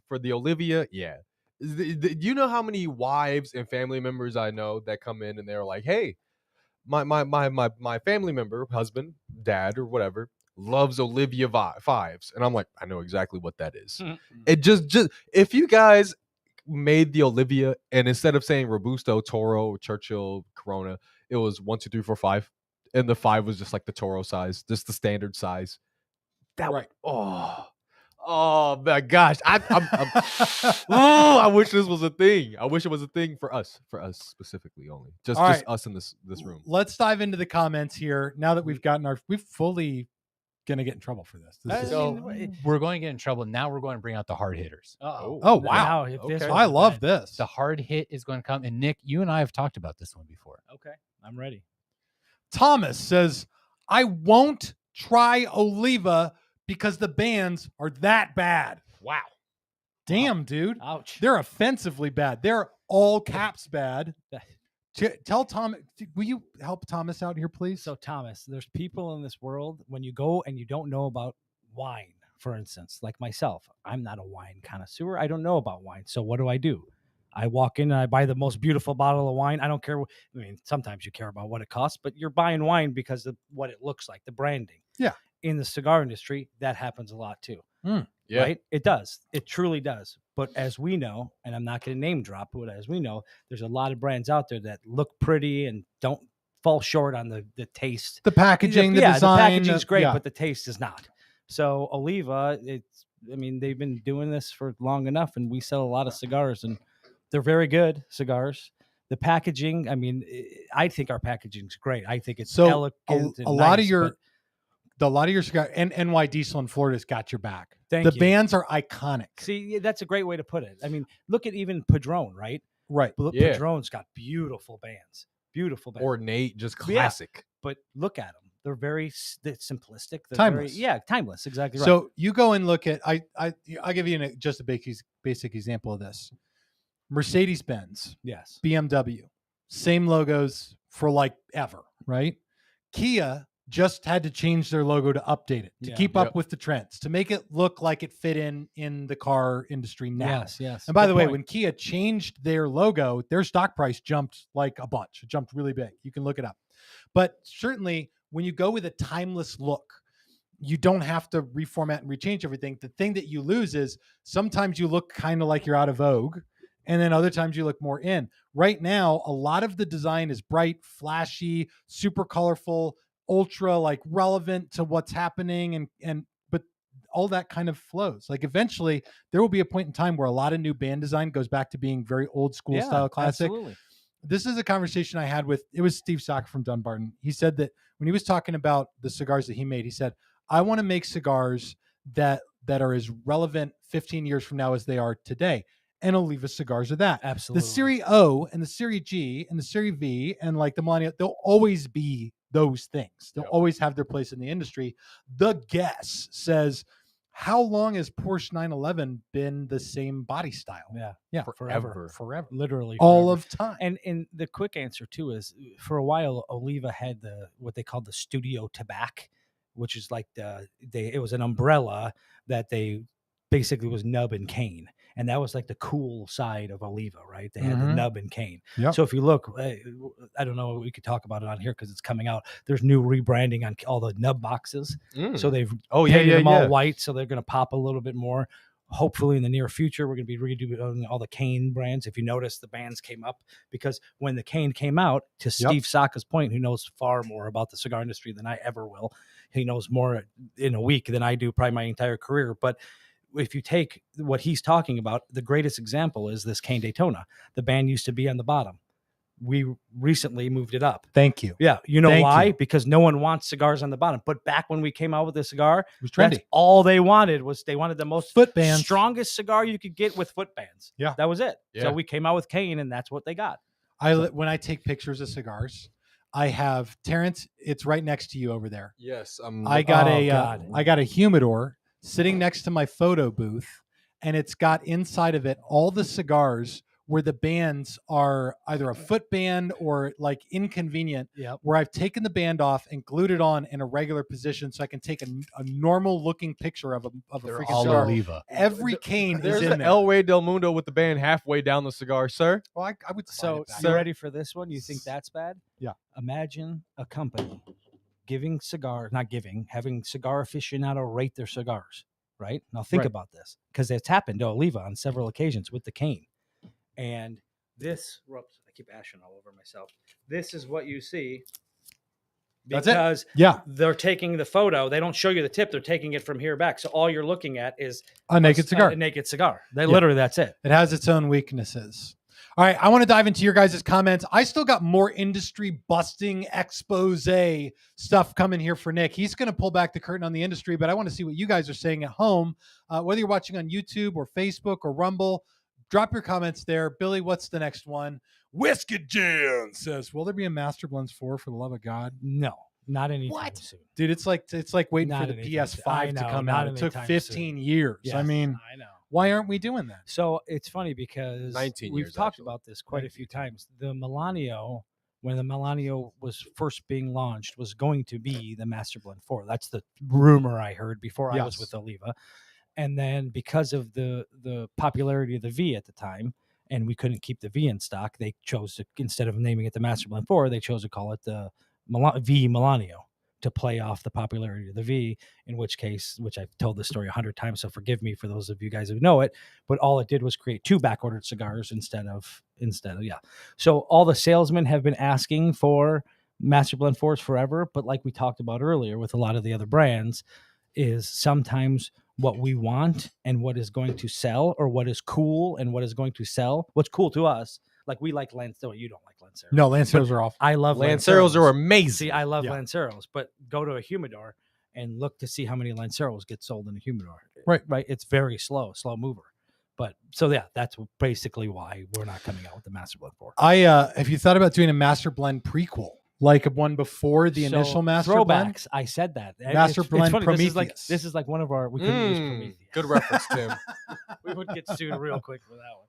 for the Olivia, you know how many wives and family members I know that come in and they're like, "Hey, my family member, husband, dad, or whatever, loves Olivia 5s," and I'm like, I know exactly what that is. It just if you guys made the Olivia and instead of saying Robusto, Toro, Churchill, Corona, it was 1, 2, 3, 4, 5, and the 5 was just like the Toro size, just the standard size. Oh my gosh! I wish this was a thing. I wish it was a thing for us specifically only, just us in this room. Let's dive into the comments here. Now that we've fully gonna get in trouble for this. We're going to get in trouble. Now we're going to bring out the hard hitters. Oh wow! Okay. I love this. The hard hit is going to come. And Nick, you and I have talked about this one before. Okay, I'm ready. Thomas says, "I won't try Oliva because the bands are that bad." Wow. Damn, dude. Ouch. They're offensively bad. They're all caps bad. Tell Tom. Will you help Thomas out here, please? So Thomas, there's people in this world when you go and you don't know about wine, for instance, like myself. I'm not a wine connoisseur. I don't know about wine. So what do? I walk in and I buy the most beautiful bottle of wine. I don't care. I mean, sometimes you care about what it costs, but you're buying wine because of what it looks like, the branding. Yeah. In the cigar industry, that happens a lot too. Yeah. Right? It does. It truly does. But as we know, and I'm not going to name drop, but as we know, there's a lot of brands out there that look pretty and don't fall short on the taste. The packaging, the design. The packaging is great, but the taste is not. So Oliva, they've been doing this for long enough, and we sell a lot of cigars, and they're very good cigars. The packaging, I think our packaging's great. I think it's elegant. A lot of your cigar and NY Diesel in Florida's got your back. Thank you. The bands are iconic. See, that's a great way to put it. I mean, look at even Padron, right? Right. Padron's got beautiful bands. Beautiful bands. Ornate, just classic. But look at them. They're very simplistic. They're timeless. Timeless. Exactly right. So you go and look at, I'll give you just a basic example of this. Mercedes-Benz. Yes. BMW. Same logos for like ever, right? Kia just had to change their logo to update it, to keep up with the trends, to make it look like it fit in the car industry now. Yes. And by the way, when Kia changed their logo, their stock price jumped like a bunch. It jumped really big. You can look it up. But certainly when you go with a timeless look, you don't have to reformat and rechange everything. The thing that you lose is sometimes you look kind of like you're out of vogue, and then other times you look more in. Right now, a lot of the design is bright, flashy, super colorful, ultra like relevant to what's happening, but all that kind of flows. Like eventually there will be a point in time where a lot of new band design goes back to being very old school style classic. Absolutely. This is a conversation I had with Steve Saka from Dunbarton. He said that when he was talking about the cigars that he made, he said, I want to make cigars that are as relevant 15 years from now as they are today. And Oliva cigars are that. Absolutely. The Serie O and the Serie G and the Serie V and like the Millennial, they'll always be those things. They'll always have their place in the industry. The guess says, how long has Porsche 911 been the same body style? Yeah. Forever. Literally. All of time. And the quick answer too is for a while, Oliva had what they called the Studio Tabac, which is like it was an umbrella that they basically was nub and cane. And that was like the cool side of Oliva, right? They had the nub and cane. Yep. So if you look, I don't know, we could talk about it on here because it's coming out. There's new rebranding on all the nub boxes. So they've painted them all white. So they're going to pop a little bit more. Hopefully in the near future, we're going to be redoing all the cane brands. If you notice, the bands came up because when the cane came out, to Steve Saka's point, who knows far more about the cigar industry than I ever will. He knows more in a week than I do probably my entire career. But if you take what he's talking about, the greatest example is this cane Daytona. The band used to be on the bottom. We recently moved it up. Thank you. Yeah. You know why? Because no one wants cigars on the bottom. But back when we came out with the cigar, it was trendy. That's all they wanted the most foot bands, strongest cigar you could get with foot bands. Yeah. That was it. Yeah. So we came out with cane and that's what they got. When I take pictures of cigars, I have Terrence, it's right next to you over there. Yes. I got a humidor sitting next to my photo booth, and it's got inside of it all the cigars where the bands are either a foot band or like inconvenient, where I've taken the band off and glued it on in a regular position so I can take a normal looking picture of a freaking cigar. Oliva. Every cane There's is in an there. El Way del Mundo with the band halfway down the cigar, sir. Well, I would So slide it you back. ready for this one? You think that's bad? Yeah. Imagine a company having cigar aficionado rate their cigars, right? Now think about this, because it's happened to Oliva on several occasions with the cane. And this, whoops, I keep ashing all over myself. This is what you see. Because they're taking the photo. They don't show you the tip. They're taking it from here back. So all you're looking at is a naked cigar. A naked cigar. Literally, that's it. It has its own weaknesses. All right, I want to dive into your guys' comments. I still got more industry busting expose stuff coming here for Nick. He's going to pull back the curtain on the industry, but I want to see what you guys are saying at home. Whether you're watching on YouTube or Facebook or Rumble, drop your comments there. Billy, what's the next one? Whiskey Jan says, will there be a Master Blends 4 for the love of God? No, not anytime soon. Dude, it's like waiting Not for the anytime PS5 soon. to I know, come not out. It took anytime 15 soon. years. Yes, I mean, I know. Why aren't we doing that? So it's funny because 19 we've years, talked actually. about this quite a few times. The Melanio, when the Melanio was first being launched, was going to be the Master Blend 4. That's the rumor I heard before I was with Oliva. And then because of the popularity of the V at the time, and we couldn't keep the V in stock, they chose to, instead of naming it the Master Blend 4, they chose to call it the V Melanio to play off the popularity of the V, in which case, which I've told this story 100 times, so forgive me for those of you guys who know it, but all it did was create 2 back-ordered cigars instead of. So all the salesmen have been asking for Master Blend 4s forever, but like we talked about earlier with a lot of the other brands, is sometimes what we want and what is going to sell, or what is cool and what is going to sell. What's cool to us, like we like Lanceros. You don't like Lanceros. No, Lanceros are off. I love Lanceros. Are amazing. See, I love Lanceros, but go to a humidor and look to see how many Lanceros get sold in a humidor. Right. It's very slow mover. But so yeah, that's basically why we're not coming out with the Master Blend 4. Have you thought about doing a Master Blend prequel? Like one before the initial Master throwbacks, Blend? I said that. Master Blend funny. Prometheus. This is like one of our, we couldn't use Prometheus. Good reference, Tim. We would get sued real quick for that one.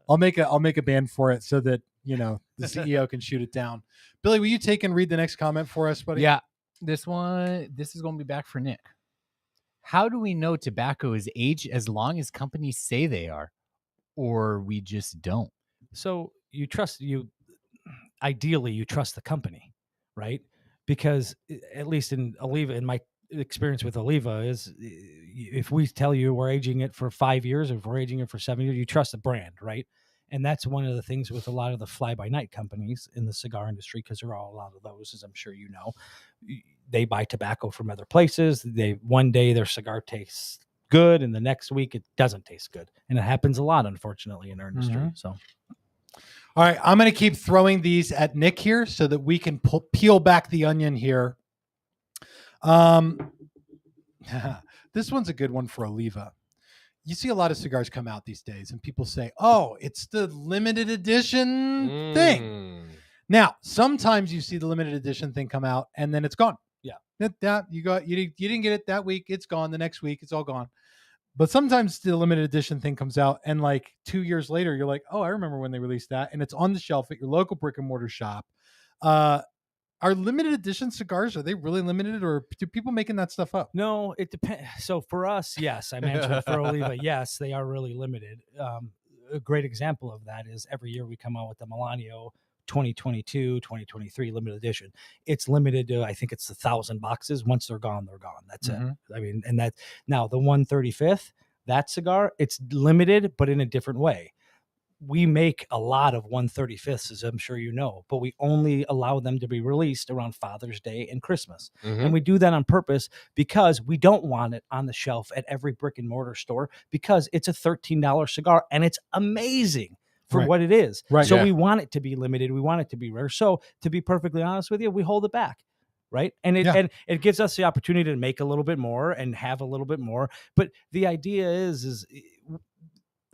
I'll make a band for it so that, the CEO can shoot it down. Billy, will you take and read the next comment for us, buddy? Yeah. This is going to be back for Nick. How do we know tobacco is aged as long as companies say they are, or we just don't? So ideally you trust the company, right? Because at least in Oliva, in my experience with Oliva, is if we tell you we're aging it for 5 years, or if we're aging it for 7 years, you trust the brand, right? And that's one of the things with a lot of the fly-by-night companies in the cigar industry, because there are a lot of those, as I'm sure you know. They buy tobacco from other places. One day their cigar tastes good, and the next week it doesn't taste good. And it happens a lot, unfortunately, in our industry. Mm-hmm. So, all right, I'm going to keep throwing these at Nick here so that we can peel back the onion here. This one's a good one for Oliva. You see a lot of cigars come out these days, and people say, "Oh, it's the limited edition thing." Now, sometimes you see the limited edition thing come out, and then it's gone. Yeah, you didn't get it that week. It's gone. The next week, it's all gone. But sometimes the limited edition thing comes out, and like 2 years later, you're like, "Oh, I remember when they released that," and it's on the shelf at your local brick and mortar shop. Are limited edition cigars, are they really limited, or do people making that stuff up? No, it depends. So for us, yes, I mentioned for Oliva, yes, they are really limited. A great example of that is every year we come out with the Melanio 2022, 2023 limited edition. It's limited to, I think it's 1,000 boxes. Once they're gone, they're gone. That's it. I mean, and that now the 135th, that cigar, it's limited, but in a different way. We make a lot of 135ths, as I'm sure you know, but we only allow them to be released around Father's Day and Christmas. And we do that on purpose because we don't want it on the shelf at every brick and mortar store, because it's a $13 cigar and it's amazing for what it is. Right. So we want it to be limited. We want it to be rare. So to be perfectly honest with you, we hold it back. Right. And it gives us the opportunity to make a little bit more and have a little bit more. But the idea is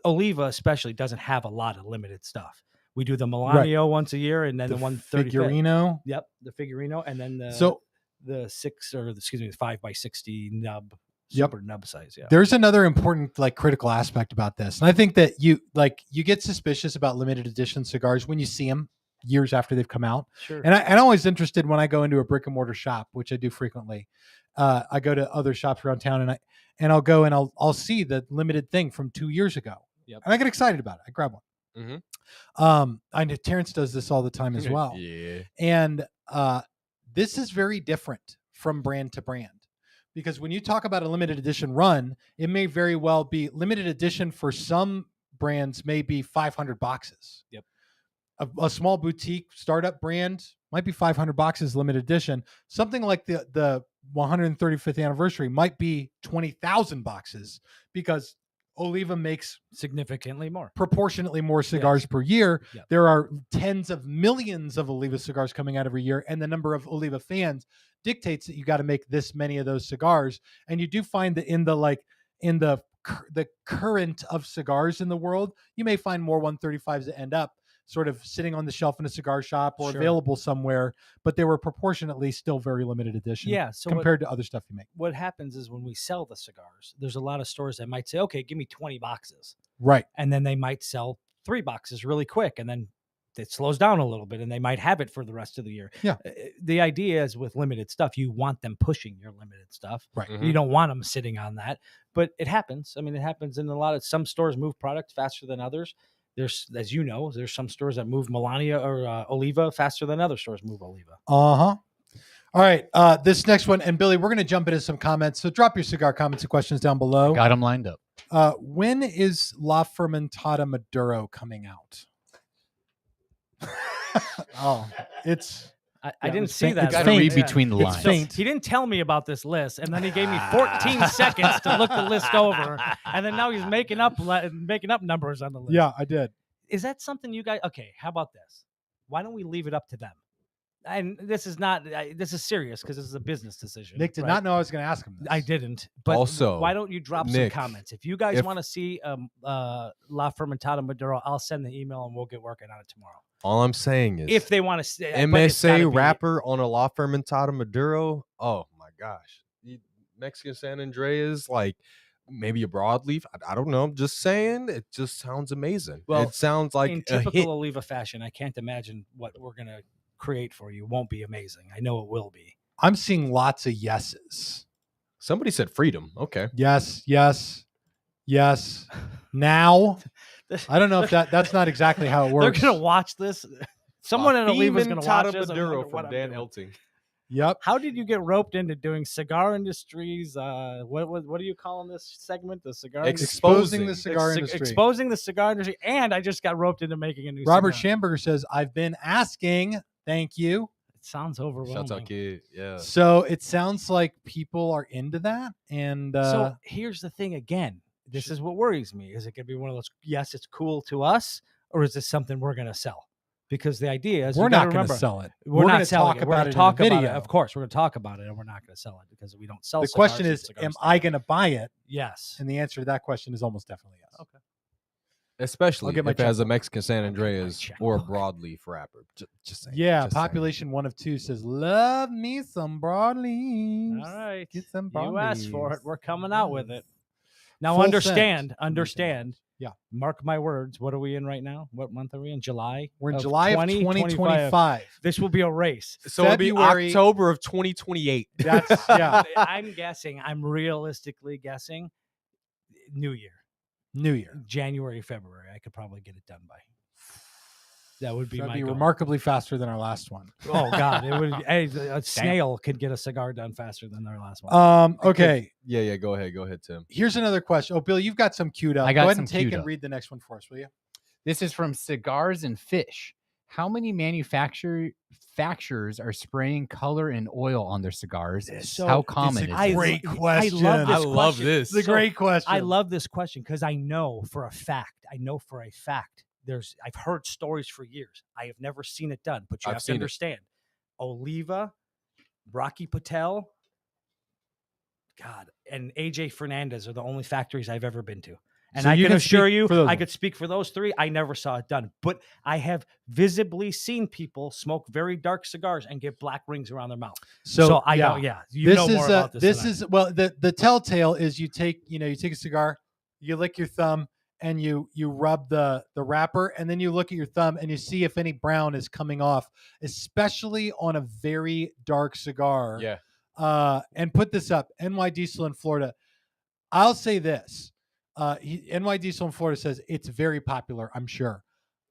Oliva especially doesn't have a lot of limited stuff. We do the Melanio once a year, and then the 135. Figurino. Yep, the Figurino, and then the 5x60 nub, super nub size. Yeah. There's another important critical aspect about this, and I think that you get suspicious about limited edition cigars when you see them years after they've come out. Sure. And I'm always interested when I go into a brick and mortar shop, which I do frequently. I go to other shops around town, and I'll go and I'll see the limited thing from 2 years ago. Yep. And I get excited about it. I grab one. I know Terrence does this all the time as well. Yeah. And this is very different from brand to brand, because when you talk about a limited edition run, it may very well be limited edition for some brands, may be 500 boxes. Yep. A small boutique startup brand might be 500 boxes limited edition. Something like the 135th anniversary might be 20,000 boxes, because Oliva makes significantly more, proportionately more cigars per year. Yep. There are tens of millions of Oliva cigars coming out every year, and the number of Oliva fans dictates that you got to make this many of those cigars. And you do find that in the current of cigars in the world, you may find more 135s that end up. sort of sitting on the shelf in a cigar shop or Sure. available somewhere, but they were proportionately still very limited edition Yeah. So compared to other stuff you make. what happens is when we sell the cigars, there's a lot of stores that might say, okay, give me 20 boxes. Right. And then they might sell 3 boxes really quick. And then it slows down a little bit and they might have it for the rest of the year. Yeah. The idea is with limited stuff, you want them pushing your limited stuff. Right. Mhm. You don't want them sitting on that, but it happens. I mean, it happens in a lot of, some stores move product faster than others. There's, as you know, there's some stores that move Melania or Oliva faster than other stores move Oliva. Uh-huh. All right. This next one, and Billy, we're going to jump into some comments. So drop your cigar comments and questions down below. Got them lined up. When is La Fermentada Maduro coming out? Oh, it's I Yeah, didn't it's see faint. that. It's Got but- to read faint. between the It's lines. faint. He didn't tell me about this list, and then he gave me 14 seconds to look the list over, and then now he's making up numbers on the list. yeah, I did. Is that something you guys? Okay, how about this? Why don't we leave it up to them? And this is not. This is serious because this is a business decision. Nick did right? not know I was going to ask him this. I didn't. But Also, why don't you drop Nick, some comments? If you guys if- want to see La Fermentada Maduro, I'll send the email and we'll get working on it tomorrow. all I'm saying is, If they want to, MSA wrapper on a La Fermentada Maduro. Oh my gosh, The Mexican San Andreas, like maybe a broadleaf. I don't know. I'm just saying, it just sounds amazing. Well, it sounds like in a hit. typical Oliva fashion, I can't imagine what we're gonna create for you won't be amazing. I know it will be. I'm seeing lots of yeses. Somebody said freedom. Okay. Yes, yes, yes. Now, I don't know if that's not exactly how it works. They're gonna watch this. Someone at Oliva is gonna watch this. and Maduro wonder what from I'm Dan doing. Elting. Yep. How did you get roped into doing Cigar Industry's? What are you calling this segment? The cigar Exposing the Exposing. cigar industry. Exposing the cigar industry, and I just got roped into making a new. Robert cigar. Schamberger says, I've been asking. Thank you. It sounds overwhelming. Shouts out, kid. Yeah. So it sounds like people are into that. And So here's the thing again. This is what worries me. Is it going to be one of those, yes, it's cool to us, or is this something we're going to sell? Because the idea is we're you gotta not going to remember, sell it. We're gonna not selling talk it. We're about gonna it talk in a about video. it. Of course, we're going to talk about it, and we're not going to sell it because we don't sell. The cigars question at is, cigar am stores. I going to buy it? Yes. And the answer to that question is almost definitely yes. Okay. Especially get my if it has a checkbook. Mexican San I'll get my Andreas or a checkbook. broadleaf wrapper. Just saying. Yeah, just saying. population 1 of 2 says, love me some broadleaves. All right. Get some You asked for it. broadleaves. We're coming out with it. Now Full understand. scent. Understand. Yeah. Mark my words. What are we in right now? What month are we in? July? We're in July of 2025. 2025. This will be a race. So it'll be February- October of 2028. That's, yeah, I'm guessing. I'm realistically guessing. New Year, New Year. January, February. I could probably get it done by. That would be That'd my be goal. remarkably faster than our last one. Oh God, it would. A snail could get a cigar done faster than their last one. Okay, Yeah. Go ahead, Tim. here's another question. Oh, Bill, you've got some queued up. I got Go ahead some and take queued and up. read the next one for us, will you? This is from Cigars and Fish. How many manufacturers are spraying color and oil on their cigars? So How common it's is a it? great I question. love this I love question. this. It's a great question. I love this question because I know for a fact. I've heard stories for years. I have never seen it done, but you I've have to seen it. understand. Oliva, Rocky Patel, God, and AJ Fernandez are the only factories I've ever been to. And So I you can can assure speak you, for those I ones. could speak for those 3. I never saw it done, but I have visibly seen people smoke very dark cigars and get black rings around their mouth. So I know, yeah, you know more about this. This than I is do. well, the telltale is you take a cigar, you lick your thumb, and you rub the wrapper, and then you look at your thumb and you see if any brown is coming off, especially on a very dark cigar. Yeah. And put this up, NY Diesel in Florida. I'll say this. NY Diesel in Florida says it's very popular, I'm sure.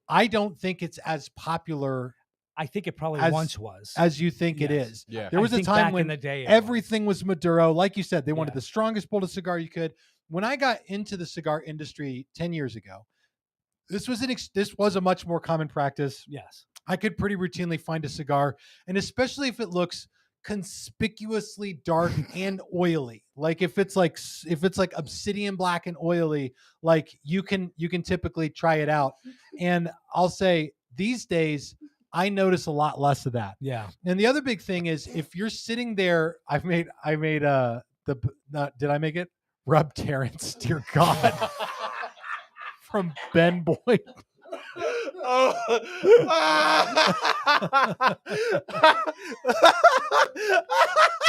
I don't think it's as popular I think it probably as- once was. as you think it Yes. is. Yeah. There was I a think time back when in the day, it everything was Maduro. Like you said, they wanted Yeah. the strongest pulled cigar you could. When I got into the cigar industry 10 years ago, this was a much more common practice. Yes. I could pretty routinely find a cigar, and especially if it looks conspicuously dark and oily, like if it's like obsidian black and oily, like you can typically try it out. And I'll say these days I notice a lot less of that. Yeah. And the other big thing is if you're sitting there, I made did I make it? Rub Terrence, dear God. From Ben Boyd.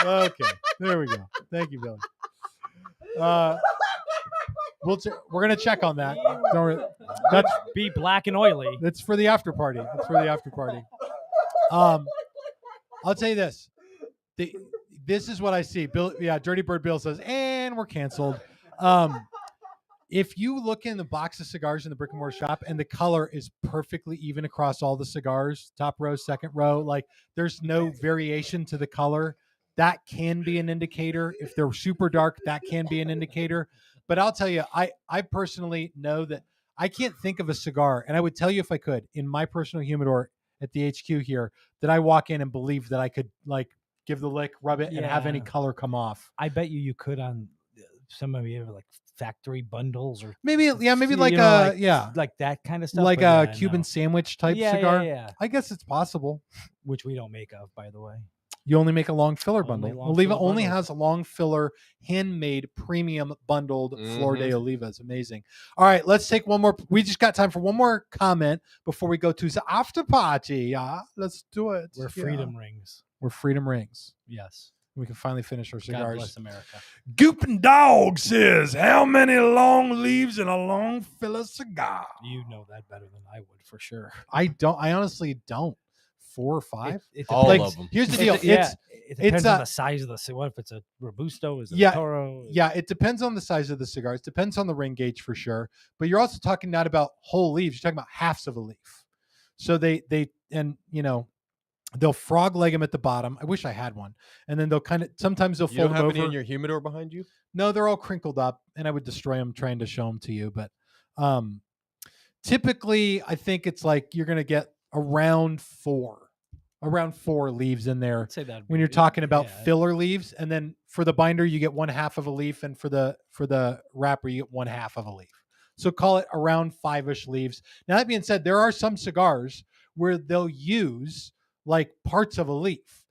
Okay, there we go. Thank you, Billy. We're gonna check on that. Don't worry. That's Be black and oily. That's for the after party. That's for the after party. I'll tell you this. This is what I see. Bill, yeah, Dirty Bird Bill says, and we're canceled. If you look in the box of cigars in the brick and mortar shop and the color is perfectly even across all the cigars, top row, second row, like there's no variation to the color, that can be an indicator. If they're super dark, that can be an indicator. But I'll tell you, I personally know that I can't think of a cigar, and I would tell you if I could, in my personal humidor at the HQ here, that I walk in and believe that I could like give the lick, rub it, and have any color come off. I bet you could on some of you like factory bundles or maybe like like that kind of stuff, like a Cuban sandwich type cigar. Yeah. I guess it's possible. Which we don't make of, by the way. You only make a long filler bundle. Oliva only bundle. has a long filler, handmade, premium bundled Flor de Oliva. It's amazing. All right, let's take one more. We just got time for one more comment before we go to the after party. Yeah, let's do it. We're freedom rings. We're freedom rings. Yes. We can finally finish our God cigars. bless America. Goopin' Dog says, how many long leaves in a long filler cigar? You know that better than I would, for sure. I honestly don't. 4 or 5? All like, of them. Here's the deal. It depends on the size of the. What if it's a Robusto? Is it a Toro? Yeah, it depends on the size of the cigars. Depends on the ring gauge for sure. But you're also talking not about whole leaves. You're talking about halves of a leaf. So they they'll frog leg them at the bottom. I wish I had one. And then they'll sometimes they'll You don't fold have them any over. in your humidor behind you? No, they're all crinkled up, and I would destroy them trying to show them to you. But typically, I think it's like you're going to get around 4 leaves in there. I'd say that when you're talking about filler leaves, and then for the binder you get 1/2 of a leaf, and for the wrapper you get 1/2 of a leaf. So call it around 5-ish leaves. Now that being said, there are some cigars where they'll use like parts of a leaf.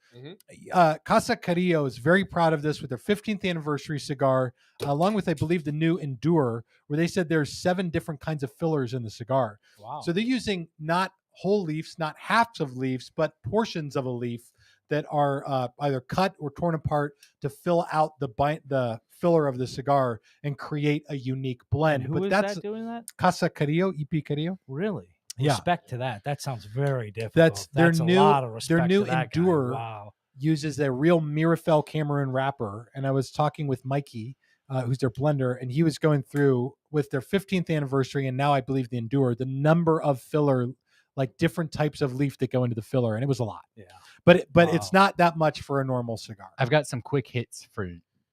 Casa Carrillo is very proud of this with their 15th anniversary cigar, along with, I believe, the new Endure, where they said there's 7 different kinds of fillers in the cigar. Wow. So they're using not whole leaves, not halves of leaves, but portions of a leaf that are either cut or torn apart to fill out the filler of the cigar and create a unique blend. And who is that doing that? Casa Carrillo, EP Carrillo. Really? Yeah. Respect to that. That sounds very difficult. That's their a new lot of respect their new to that Endure. guy. Wow. Uses their real Mirafel Cameroon wrapper. And I was talking with Mikey, who's their blender, and he was going through with their 15th anniversary, and now I believe the Endure, the number of filler, like different types of leaf that go into the filler, and it was a lot. Yeah. But it's not that much for a normal cigar. I've got some quick hits for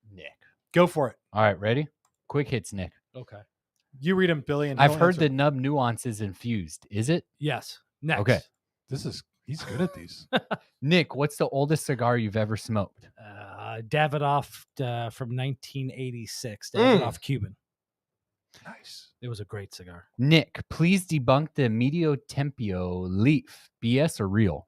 Nick. Go for it. All right, ready? Quick hits, Nick. Okay. You read them, Billy. And I've heard the nub nuance is infused. Is it? Yes. Next. Okay. He's good at these. Nick, what's the oldest cigar you've ever smoked? Davidoff from 1986. Davidoff Cuban. Nice. It was a great cigar. Nick, please debunk the Medio Tempio leaf. BS or real?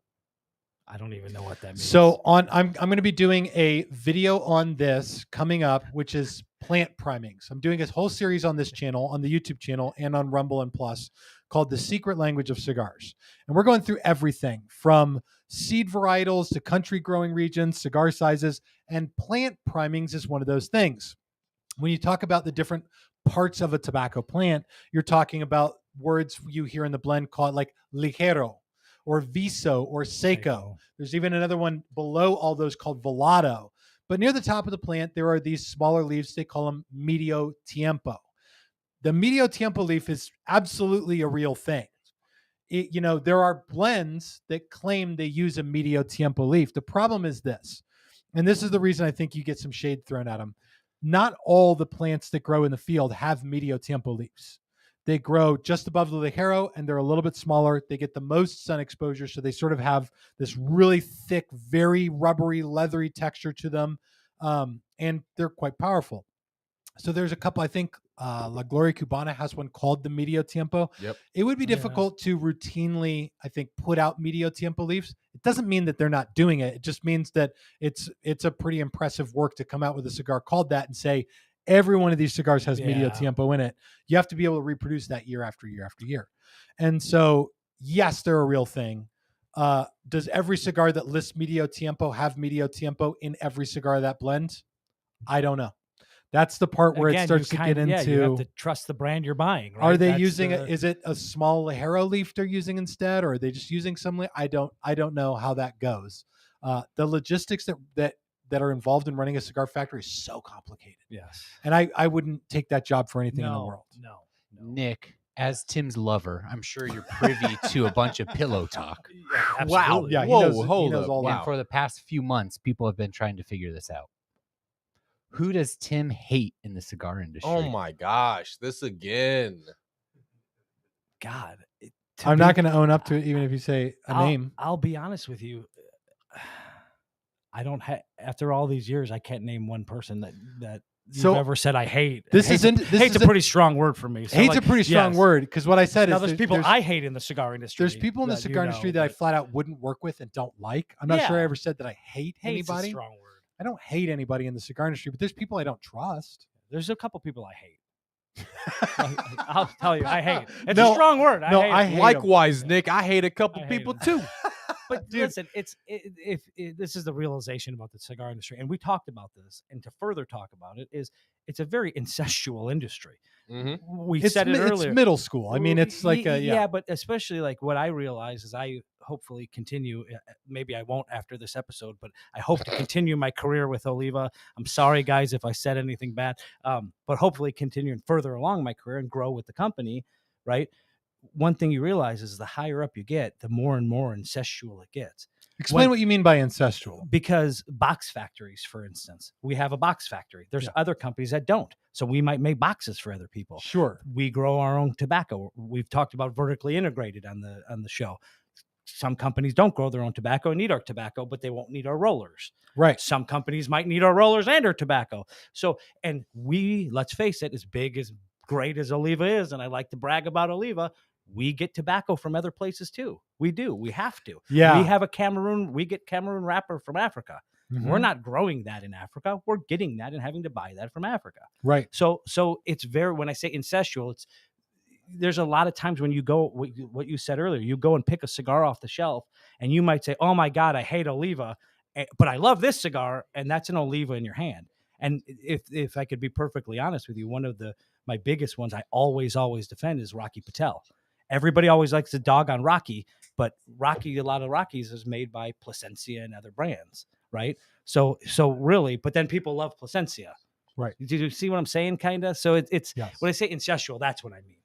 I don't even know what that means. So I'm going to be doing a video on this coming up, which is plant primings. I'm doing a whole series on this channel, on the YouTube channel, and on Rumble and Plus, called The Secret Language of Cigars. And we're going through everything from seed varietals to country growing regions, cigar sizes, and plant primings is one of those things. When you talk about the different parts of a tobacco plant, you're talking about words you hear in the blend called like ligero or viso or seco. There's even another one below all those called velado. But near the top of the plant, there are these smaller leaves. They call them medio tiempo. The medio tiempo leaf is absolutely a real thing. There are blends that claim they use a medio tiempo leaf. The problem is this, and this is the reason I think you get some shade thrown at them. Not all the plants that grow in the field have medio tiempo leaves. They grow just above the ligero, and they're a little bit smaller. They get the most sun exposure, so they sort of have this really thick, very rubbery, leathery texture to them, and they're quite powerful. So there's a couple, I think La Gloria Cubana has one called the Medio Tiempo. Yep. It would be difficult to routinely, I think, put out Medio Tiempo leaves. It doesn't mean that they're not doing it. It just means that it's a pretty impressive work to come out with a cigar called that and say, Every one of these cigars has medio Yeah. tiempo in it. You have to be able to reproduce that year after year after year. And so, yes, they're a real thing. Does every cigar that lists medio tiempo have medio tiempo in every cigar of that blend? I don't know. That's the part where Again, it starts to get into. Yeah, you have to trust the brand you're buying. Right? Are they That's using the- it? Is it a small Ligero leaf they're using instead, or are they just using some? I don't know how that goes. The logistics that are involved in running a cigar factory is so complicated. Yes. And I wouldn't take that job for anything in the No, world. no. Nick, as Tim's lover, I'm sure you're privy to a bunch of pillow talk. Absolutely. Yeah, Whoa, he hold knows up. all And that. for the past few months, people have been trying to figure this out. Who does Tim hate in the cigar industry? Oh my gosh, this again. God. I'm not going to own up to it, even if you say a name. I'll be honest with you. I don't have, after all these years, I can't name one person that you've ever said I hate. Hate's a pretty strong word for me. So hate's a pretty strong word, because what I said now is there's people I hate in the cigar industry. There's people in the cigar industry that I flat out wouldn't work with and don't like. I'm not sure I ever said that I hate Hate's anybody. a strong word. I don't hate anybody in the cigar industry, but there's people I don't trust. There's a couple people I hate. I'll tell you, I hate. It's a strong word. I hate Likewise, Nick, I hate a couple people too. But listen, if this is the realization about the cigar industry, and we talked about this, and to further talk about it, is it's a very incestual industry. We said it earlier. It's middle school. I mean, it's like yeah, but especially like what I realize is I hopefully continue. Maybe I won't after this episode, but I hope to continue my career with Oliva. I'm sorry, guys, if I said anything bad, but hopefully continue further along my career and grow with the company, right? One thing you realize is the higher up you get, the more and more incestual it gets. Explain what you mean by incestual. Because box factories, for instance, we have a box factory. There's other companies that don't. So we might make boxes for other people. Sure. We grow our own tobacco. We've talked about vertically integrated on the show. Some companies don't grow their own tobacco and need our tobacco, but they won't need our rollers. Right. Some companies might need our rollers and our tobacco. So, and let's face it, as big, as great as Oliva is, and I like to brag about Oliva, we get tobacco from other places too. We do. We have to. Yeah. We have we get Cameroon wrapper from Africa. Mm-hmm. We're not growing that in Africa. We're getting that and having to buy that from Africa. Right. So it's when I say incestual, there's a lot of times when you go, what you said earlier, you go and pick a cigar off the shelf and you might say, oh my God, I hate Oliva, but I love this cigar. And that's an Oliva in your hand. And if I could be perfectly honest with you, one of my biggest ones I always defend is Rocky Patel. Everybody always likes to dog on Rocky, but a lot of Rockies is made by Plasencia and other brands, right? So really, but then people love Plasencia. Right. Did you see what I'm saying, kind of? So it's yes. When I say incestual, that's what I mean.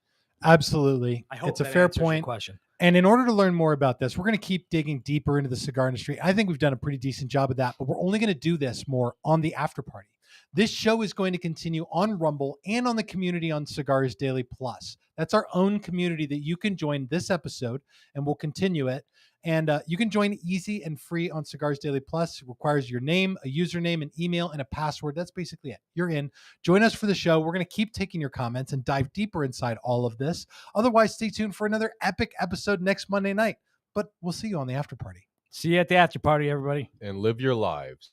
Absolutely. I hope it's a that fair answers your point. question. And in order to learn more about this, we're going to keep digging deeper into the cigar industry. I think we've done a pretty decent job of that, but we're only going to do this more on the after party. This show is going to continue on Rumble and on the community on Cigars Daily Plus. That's our own community that you can join this episode, and we'll continue it. And you can join easy and free on Cigars Daily Plus. It requires your name, a username, an email, and a password. That's basically it. You're in. Join us for the show. We're going to keep taking your comments and dive deeper inside all of this. Otherwise, stay tuned for another epic episode next Monday night. But we'll see you on the after party. See you at the after party, everybody. And live your lives.